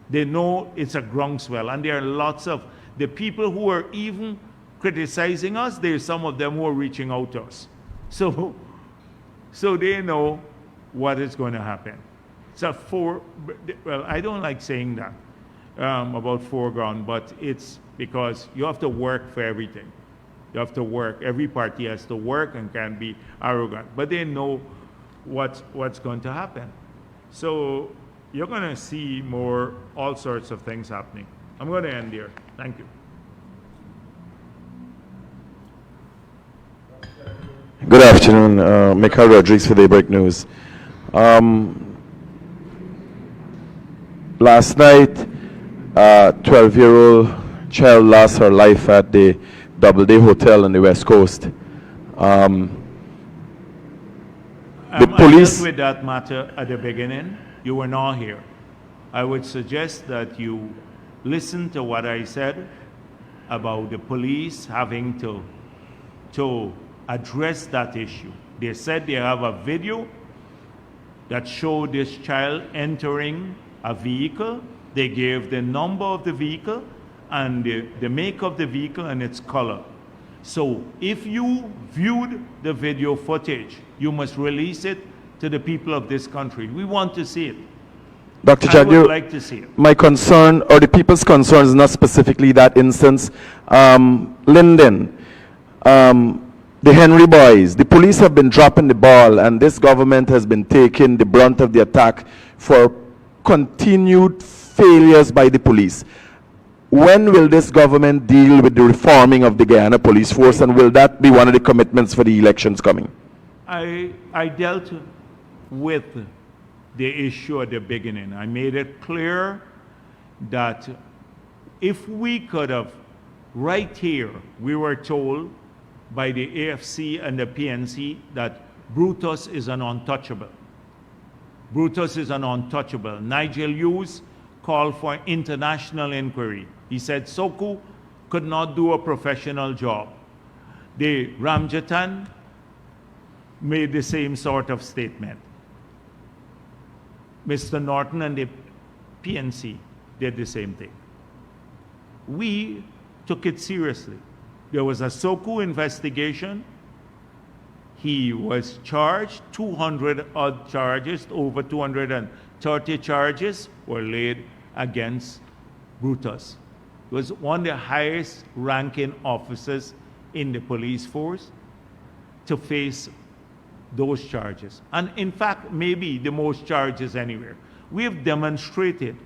They know it's a groundswell, and there are lots of the people who are even criticizing us. There's some of them who are reaching out to us, so they know what is going to happen. Well, I don't like saying that about foreground, but it's because you have to work for everything. You have to work. Every party has to work and can be arrogant, but they know what's going to happen. So you're going to see all sorts of things happening. I'm going to end here. Thank you. Good afternoon, Mikhail Rodriguez for Daybreak News. Last night, 12-year-old child lost her life at the Doubleday Hotel on the West Coast. The police... I dealt with that matter at the beginning. You were not here. I would suggest that you listen to what I said about the police having to address that issue. They said they have a video that showed this child entering a vehicle. They gave the number of the vehicle and the make of the vehicle and its color. So if you viewed the video footage, you must release it to the people of this country. We want to see it. Dr. I Jagdeo, would like to see it. my concern, or the people's concern, is not specifically that instance. Linden, the Henry boys, the police have been dropping the ball, and this government has been taking the brunt of the attack for continued failures by the police. When will this government deal with the reforming of the Guyana police force, and will that be one of the commitments for the elections coming? I dealt with the issue at the beginning. I made it clear that if we could have, right here, we were told by the AFC and the PNC that Brutus is an untouchable. Brutus is an untouchable. Nigel Hughes called for international inquiry. He said Soku could not do a professional job. The Ramjatan made the same sort of statement. Mr. Norton and the PNC did the same thing. We took it seriously. There was a Soku investigation. He was charged, 200 odd charges, over 230 charges were laid against Brutus. He was one of the highest ranking officers in the police force to face those charges. And in fact, maybe the most charges anywhere. We have demonstrated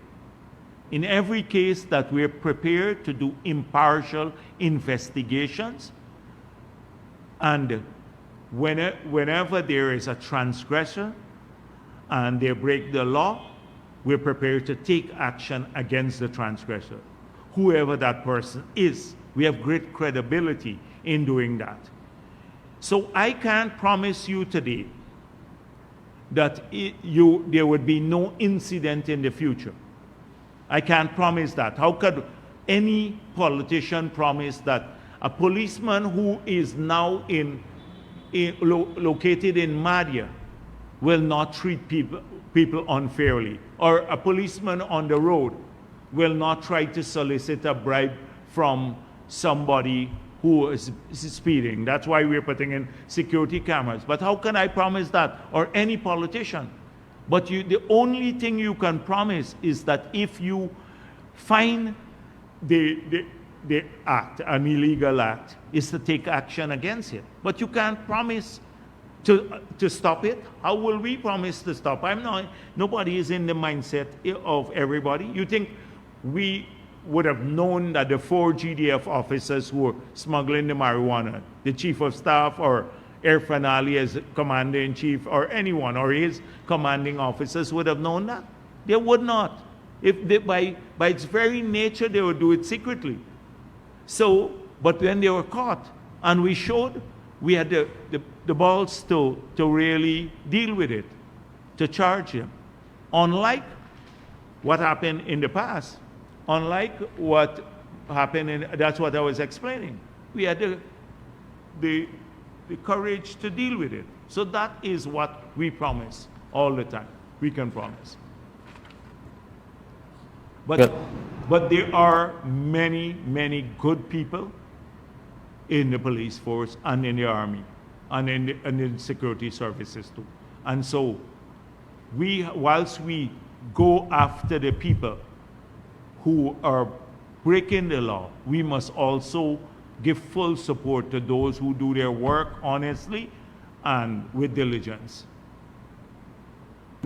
in every case that we're prepared to do impartial investigations, and whenever there is a transgressor and they break the law, we're prepared to take action against the transgressor, whoever that person is. We have great credibility in doing that. So I can't promise you today that there would be no incident in the future. I can't promise that. How could any politician promise that a policeman who is now located in Madhya will not treat people unfairly, or a policeman on the road will not try to solicit a bribe from somebody who is speeding? That's why we're putting in security cameras. But how can I promise that, or any politician? But the only thing you can promise is that if you find the act, an illegal act, is to take action against it. But you can't promise to stop it. How will we promise to stop? Nobody is in the mindset of everybody. You think we would have known that the 4 GDF officers who were smuggling the marijuana, the chief of staff or Irfan Ali as commander-in-chief or anyone or his commanding officers would have known that. They would not. If they, by its very nature, they would do it secretly. So, but when they were caught, and we showed, we had the balls to really deal with it, to charge him. Unlike what happened in the past, unlike what happened in, that's what I was explaining. We had the courage to deal with it. So that is what we promise all the time. We can promise. But there are many, many good people in the police force and in the army and in the security services too. And so whilst we go after the people who are breaking the law, we must also give full support to those who do their work honestly and with diligence.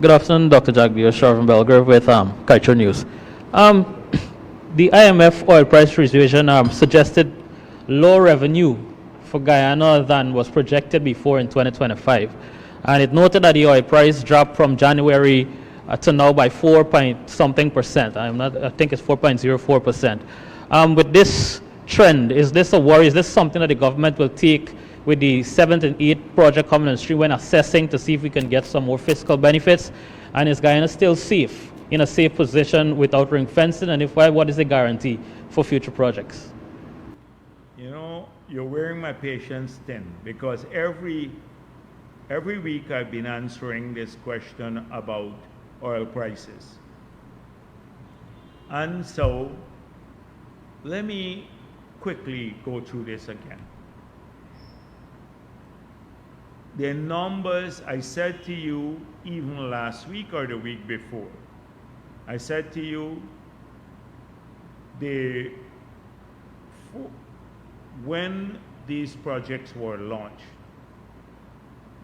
Good afternoon, Dr. Jagdeo, Sharvin Belgrave with Culture News. The IMF oil price revision suggested low revenue for Guyana than was projected before in 2025. And it noted that the oil price dropped from January to now by 4-point-something%. I think it's 4.04%. With this trend, is this a worry? Is this something that the government will take with the 7th and 8th project coming on stream when assessing to see if we can get some more fiscal benefits? And is Guyana still safe, in a safe position without ring fencing? And if why, what is the guarantee for future projects? You know, you're wearing my patience thin, because every week I've been answering this question about oil prices. And so let me quickly go through this again. The numbers I said to you even last week or the week before, I said to you when these projects were launched,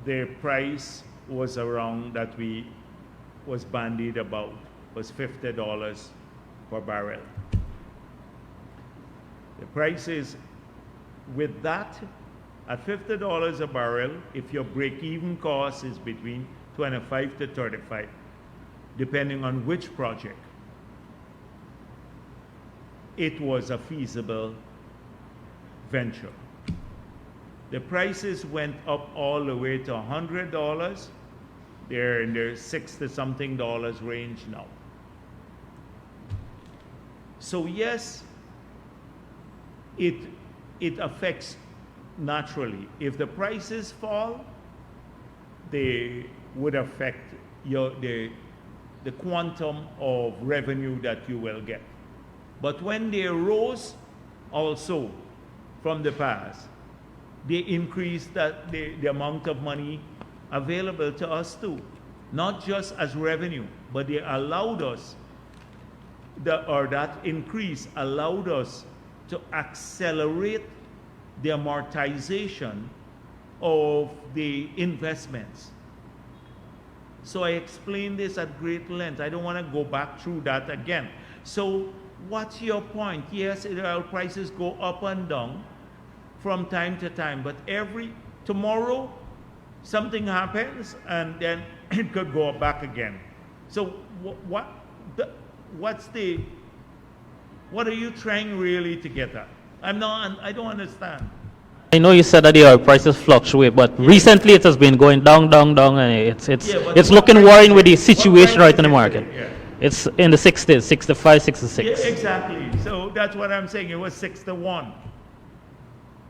the price was around that we was bandied about was $50 per barrel. The price is, with that, at $50 a barrel, if your break-even cost is between 25 to 35, depending on which project, it was a feasible venture. The prices went up all the way to $100. They're in the $60-something range now. So yes, it affects naturally. If the prices fall, they would affect the quantum of revenue that you will get. But when they rose also from the past, they increased the amount of money available to us too, not just as revenue, but they allowed us, that increase allowed us to accelerate the amortization of the investments. So I explained this at great length. I don't want to go back through that again. So what's your point? Yes, oil prices go up and down from time to time, but tomorrow something happens and then it could go back again. So what are you trying really to get at? I don't understand. I know you said that the oil prices fluctuate, but recently it has been going down, and it's looking worrying with the situation right in the market. Yeah. It's in the 60s, 65, 66. Yeah, exactly. So that's what I'm saying. It was 61.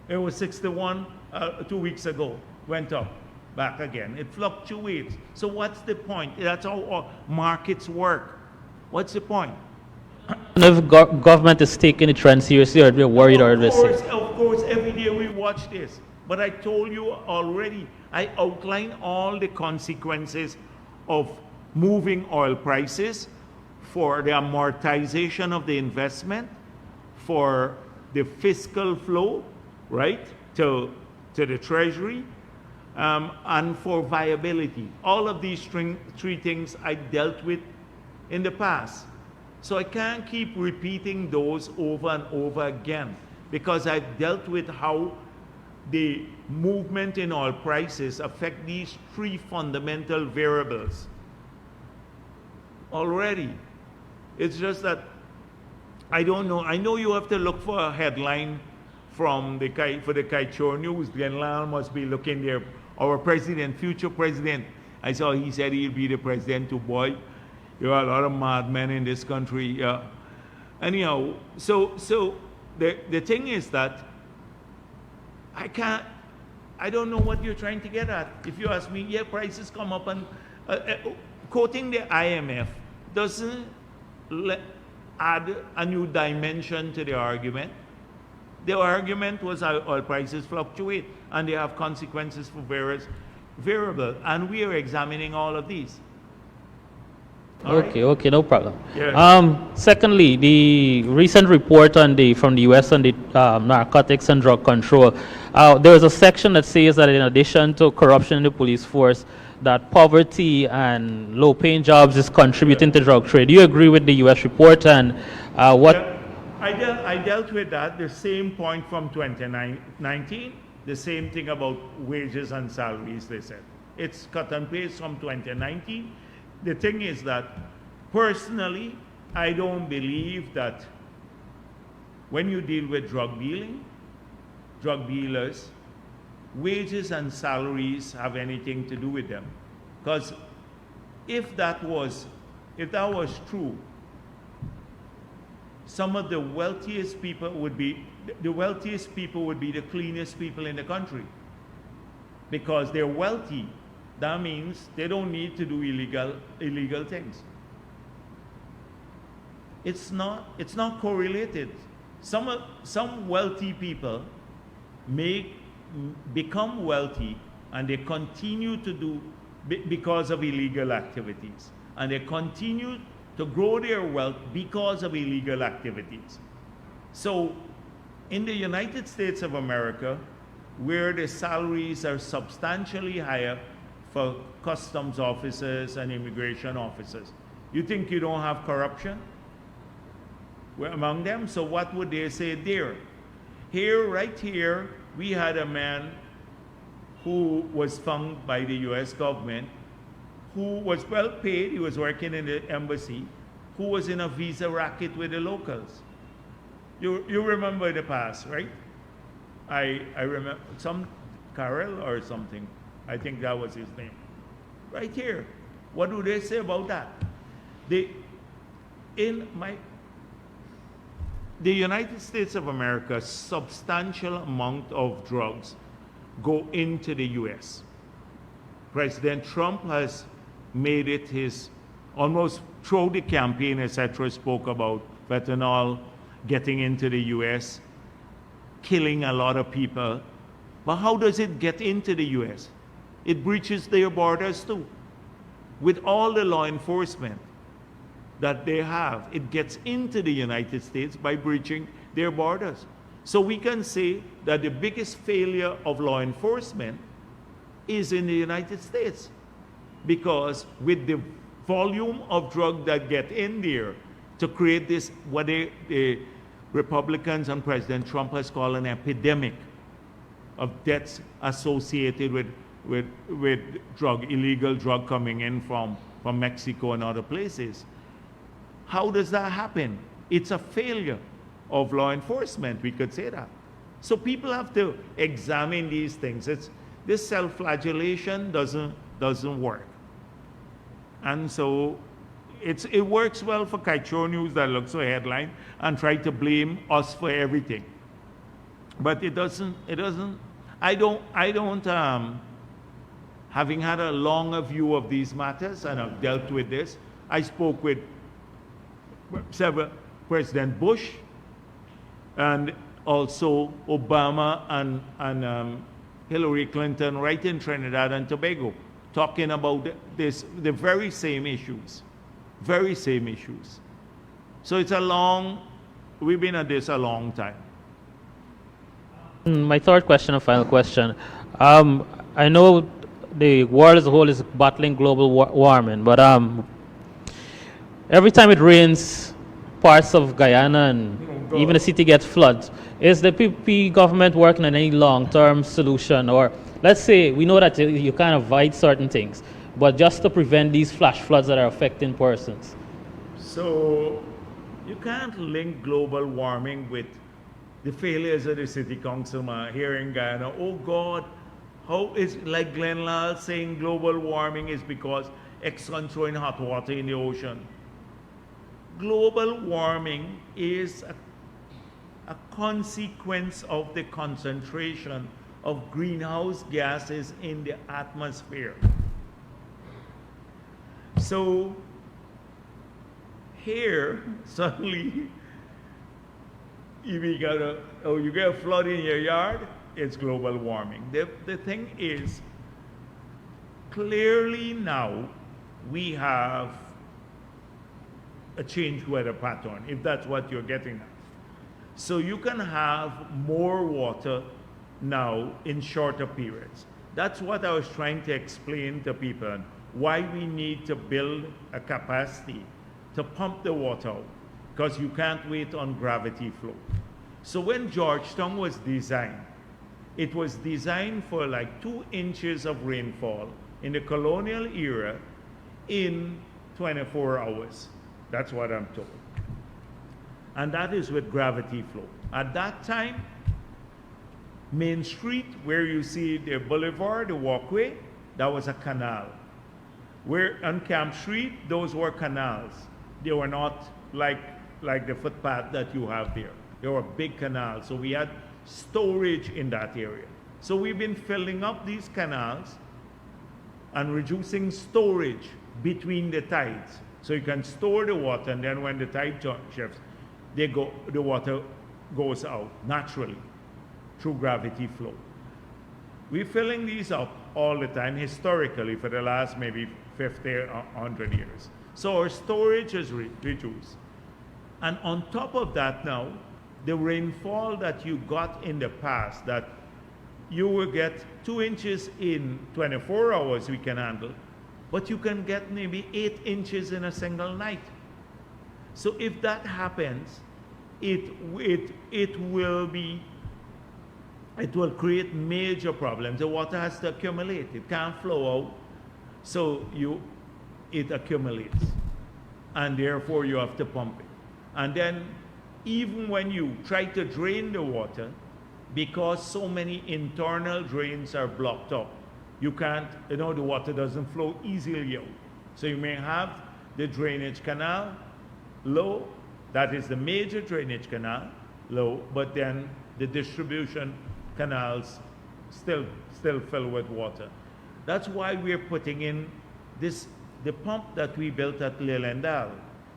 It was 61 2 weeks ago. Went up, back again. It fluctuates. So what's the point? That's how markets work. What's the point? And if government is taking the trend seriously, or they're worried, or they're safe. Of course, every day we watch this. But I told you already, I outlined all the consequences of moving oil prices for the amortization of the investment, for the fiscal flow, right, to the treasury, and for viability. All of these three things I dealt with in the past. So I can't keep repeating those over and over again, because I've dealt with how the movement in oil prices affect these three fundamental variables already. It's just that I don't know. I know you have to look for a headline from the Kaichor News. Glenn Lyle must be looking there. Our president, future president. I saw he said he'll be the president too. Boy, there are a lot of madmen in this country. Anyhow, so the thing is that I don't know what you're trying to get at. If you ask me, yeah, prices come up, and quoting the IMF doesn't add a new dimension to the argument. The argument was oil prices fluctuate and they have consequences for various variables, and we are examining all of these. Okay, no problem. Yeah. Secondly, the recent report from the U.S. on the narcotics and drug control, there is a section that says that in addition to corruption in the police force, that poverty and low-paying jobs is contributing to drug trade. Do you agree with the U.S. report, and what? Yeah, I dealt with that, the same point from 2019, the same thing about wages and salaries, they said. It's cut and paste from 2019. The thing is that, personally, I don't believe that when you deal with drug dealers, wages and salaries have anything to do with them. Because if that was true, some of the wealthiest people would be the cleanest people in the country. Because they're wealthy, that means they don't need to do illegal things. It's not correlated. Some wealthy people become wealthy, and they continue to do because of illegal activities, and they continue to grow their wealth because of illegal activities. So in the United States of America, where the salaries are substantially higher for customs officers and immigration officers, you think you don't have corruption among them? So what would they say there? Right here, we had a man who was found by the US government, who was well paid, he was working in the embassy, who was in a visa racket with the locals. You remember the past, right? I remember some Carol or something. I think that was his name. Right here. What do they say about that? The United States of America, substantial amount of drugs go into the US. President Trump has made it his, almost through the campaign, etc., spoke about fentanyl getting into the US, killing a lot of people. But how does it get into the US? It breaches their borders too. With all the law enforcement that they have, it gets into the United States by breaching their borders. So we can say that the biggest failure of law enforcement is in the United States, because with the volume of drug that get in there to create this, what the Republicans and President Trump has called an epidemic of deaths associated with illegal drug coming in from Mexico and other places. How does that happen? It's a failure of law enforcement, we could say that. So people have to examine these things. This self-flagellation doesn't work. And so it works well for Kaichor News that looks at a headline and try to blame us for everything. But it doesn't, I don't, having had a longer view of these matters, and I've dealt with this, I spoke with several, President Bush, and also Obama and Hillary Clinton right in Trinidad and Tobago, talking about the very same issues. So we've been at this a long time. My third question and final question. I know the world as a whole is battling global warming, but every time it rains, parts of Guyana and Oh, even the God. city gets floods. Is the PPP government working on any long-term solution? Or let's say we know that you can't avoid certain things, but just to prevent these flash floods that are affecting persons. So you can't link global warming with the failures of the city councilman here in Guyana. Oh God, how is like Glenn Lal saying global warming is because Exxon throwing hot water in the ocean? Global warming is a consequence of the concentration of greenhouse gases in the atmosphere. So here, suddenly, if you get a flood in your yard, it's global warming. The thing is, clearly now we have a changed weather pattern, if that's what you're getting at. So you can have more water now in shorter periods. That's what I was trying to explain to people, why we need to build a capacity to pump the water out, because you can't wait on gravity flow. So when Georgetown was designed, it was designed for like 2 inches of rainfall in the colonial era in 24 hours. That's what I'm told. And that is with gravity flow. At that time, Main Street, where you see the boulevard, the walkway, that was a canal. Where on Camp Street, those were canals. They were not like the footpath that you have there. They were big canals. So we had storage in that area. So we've been filling up these canals and reducing storage between the tides. So you can store the water, and then when the tide shifts, the water goes out naturally through gravity flow. We're filling these up all the time historically for the last maybe 50 or 100 years. So our storage is reduced. And on top of that now, the rainfall that you got in the past, that you will get 2 inches in 24 hours we can handle, but you can get maybe 8 inches in a single night. So if that happens, it will create major problems. The water has to accumulate. It can't flow out. So it accumulates. And therefore you have to pump it. And then even when you try to drain the water, because so many internal drains are blocked up, you can't, the water doesn't flow easily out. So you may have the drainage canal low, that is the major drainage canal low, but then the distribution canals still fill with water. That's why we're putting in this, the pump that we built at Lilendal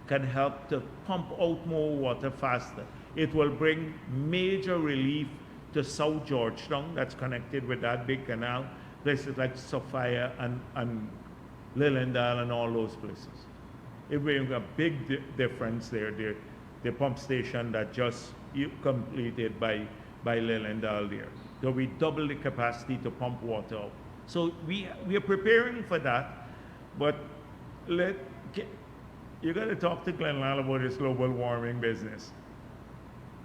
can help to pump out more water faster. It will bring major relief to South Georgetown, that's connected with that big canal, places like Sophia and Lilendal and all those places. It will make a big difference there. The pump station that just completed by Lilendal there. So we double the capacity to pump water out. So we are preparing for that, but you got to talk to Glenn Lal about this global warming business.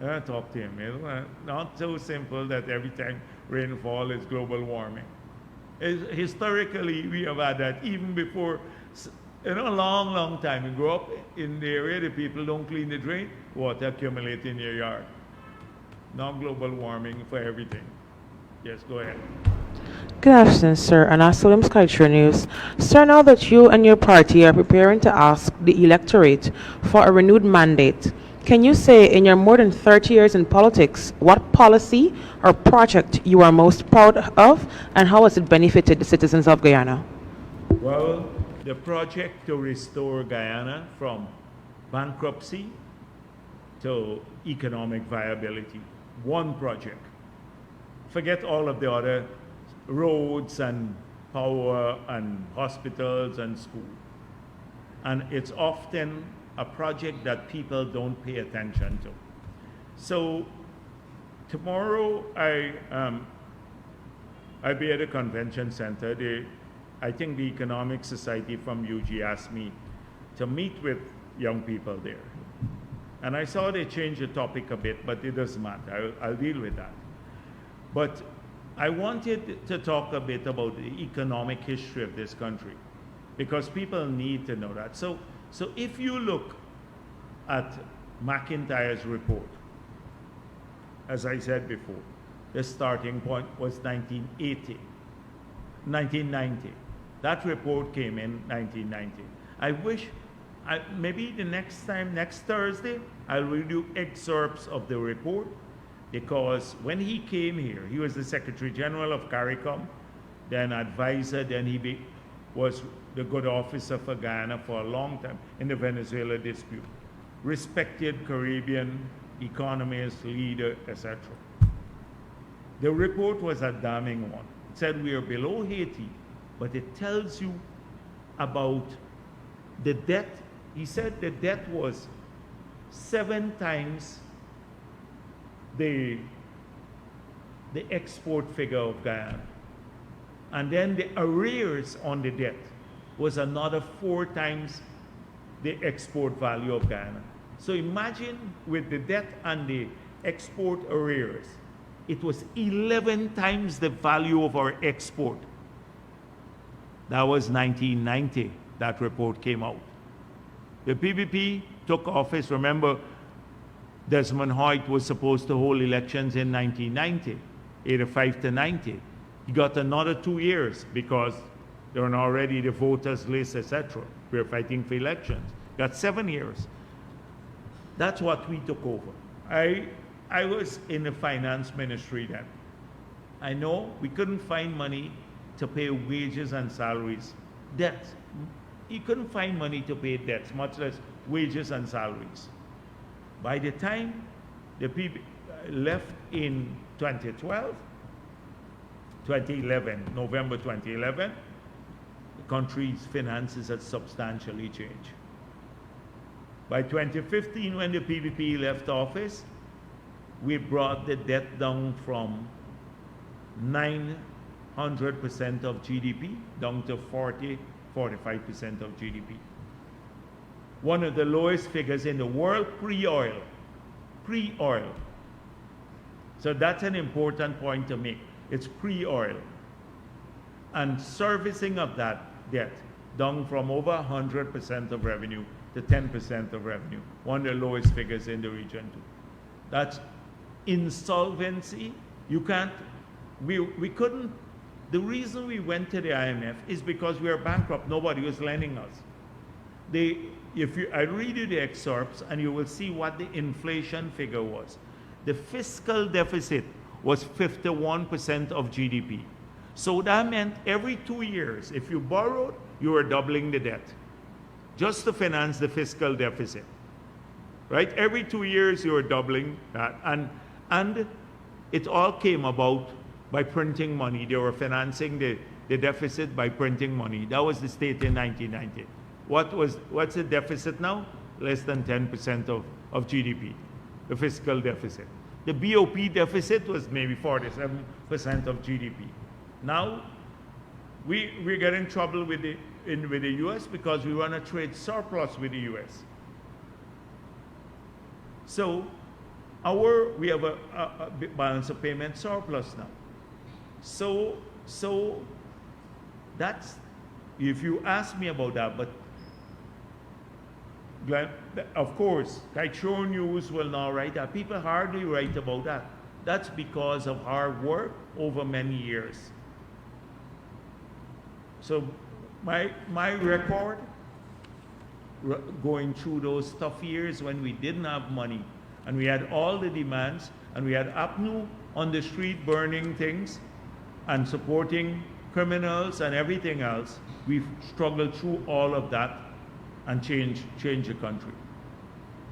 Talk to him. It's not so simple that every time rainfall is global warming. Historically, we have had that even before, a long time. You grow up in the area, the people don't clean the drain, water accumulates in your yard. Not global warming for everything. Yes, go ahead. Good afternoon, sir. Anna Williams, Culture News. Sir, now that you and your party are preparing to ask the electorate for a renewed mandate, can you say in your more than 30 years in politics, what policy or project you are most proud of and how has it benefited the citizens of Guyana? Well, the project to restore Guyana from bankruptcy to economic viability. One project. Forget all of the other roads and power and hospitals and school. And it's often a project that people don't pay attention to. So tomorrow I'll be at a convention center. I think the Economic Society from UG asked me to meet with young people there. And I saw they changed the topic a bit, but it doesn't matter. I'll deal with that. But I wanted to talk a bit about the economic history of this country, because people need to know that. So if you look at McIntyre's report, as I said before, the starting point was 1990. That report came in 1990. I wish, maybe the next time, next Thursday, I'll read you excerpts of the report, because when he came here, he was the Secretary General of CARICOM, then advisor, then he was the good officer for Guyana for a long time in the Venezuela dispute. Respected Caribbean economist, leader, etc. The report was a damning one. It said we are below Haiti, but it tells you about the debt. He said the debt was 7 times the export figure of Guyana. And then the arrears on the debt was another 4 times the export value of Guyana. So imagine with the debt and the export arrears, it was 11 times the value of our export. That was 1990, that report came out. The PPP took office. Remember, Desmond Hoyt was supposed to hold elections in 1990, 85 to 90. He got another 2 years because there were already the voters list, etc. We were fighting for elections. Got 7 years. That's what we took over. I was in the finance ministry then. I know we couldn't find money to pay wages and salaries. Debts. You couldn't find money to pay debts, much less wages and salaries. By the time the people left in 2011, November 2011, the country's finances had substantially changed. By 2015, when the PPP left office, we brought the debt down from 900% of GDP down to 40, 45% of GDP. One of the lowest figures in the world pre-oil. Pre-oil. So that's an important point to make. It's pre-oil. And servicing of that debt down from over 100% of revenue to 10% of revenue. One of the lowest figures in the region too. That's insolvency. You can't, we couldn't, the reason we went to the IMF is because we were bankrupt. Nobody was lending us. I read you the excerpts and you will see what the inflation figure was. The fiscal deficit was 51% of GDP. So that meant every 2 years, if you borrowed, you were doubling the debt just to finance the fiscal deficit, right? Every 2 years, you were doubling that. And it all came about by printing money. They were financing the deficit by printing money. That was the state in 1990. What's the deficit now? Less than 10% of GDP, the fiscal deficit. The BOP deficit was maybe 47% of GDP. Now, we get in trouble with the US because we run a trade surplus with the US. So, we have a balance of payment surplus now. So that's, if you ask me about that, but of course, Kaichor News will now write that. People hardly write about that. That's because of hard work over many years. So my record, going through those tough years when we didn't have money, and we had all the demands, and we had APNU on the street burning things, and supporting criminals and everything else, we've struggled through all of that and change the country.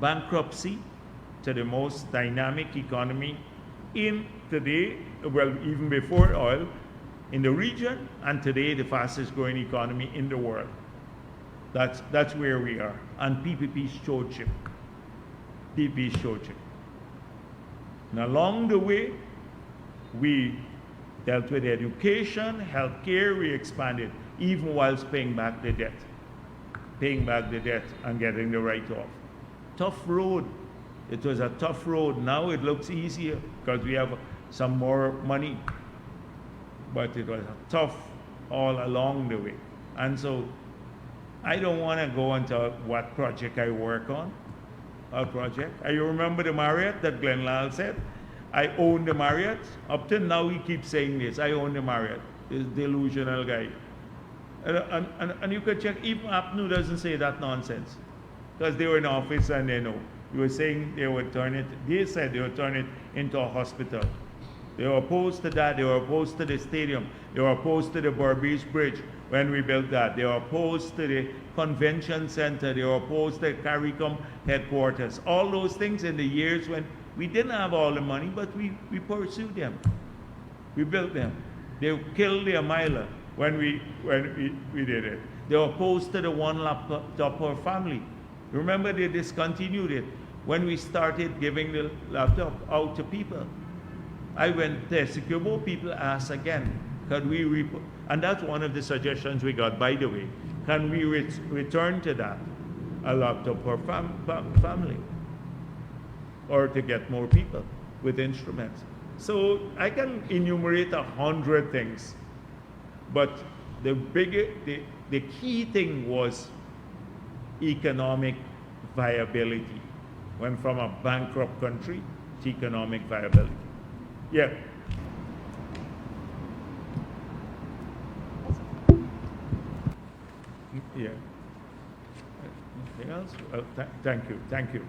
Bankruptcy to the most dynamic economy in today, well, even before oil, in the region, and today the fastest growing economy in the world. That's where we are. And PPP stewardship. PPP stewardship. And along the way, we dealt with education, healthcare, we expanded, even whilst paying back the debt and getting the write-off. Tough road, It was a tough road. Now it looks easier because we have some more money. But it was tough all along the way. And so I don't want to go into what project I work on, a project. You remember the Marriott that Glenn Lal said? I own the Marriott. Up till now he keeps saying this, I own the Marriott. This delusional guy. And you could check, even APNU doesn't say that nonsense. Because they were in office and they know. You were saying they said they would turn it into a hospital. They were opposed to that. They were opposed to the stadium. They were opposed to the Burbage Bridge when we built that. They were opposed to the convention center. They were opposed to CARICOM headquarters. All those things in the years when we didn't have all the money, but we pursued them. We built them. They killed their miler when we did it. They were opposed to the one laptop per family. Remember, they discontinued it when we started giving the laptop out to people. I went to Essequibo, people asked again, can we, and that's one of the suggestions we got, by the way, can we return to that, a laptop per family, or to get more people with instruments. So I can enumerate 100 things, but the key thing was economic viability. Went from a bankrupt country to economic viability. Yeah. Yeah. Anything else? Thank you. Thank you.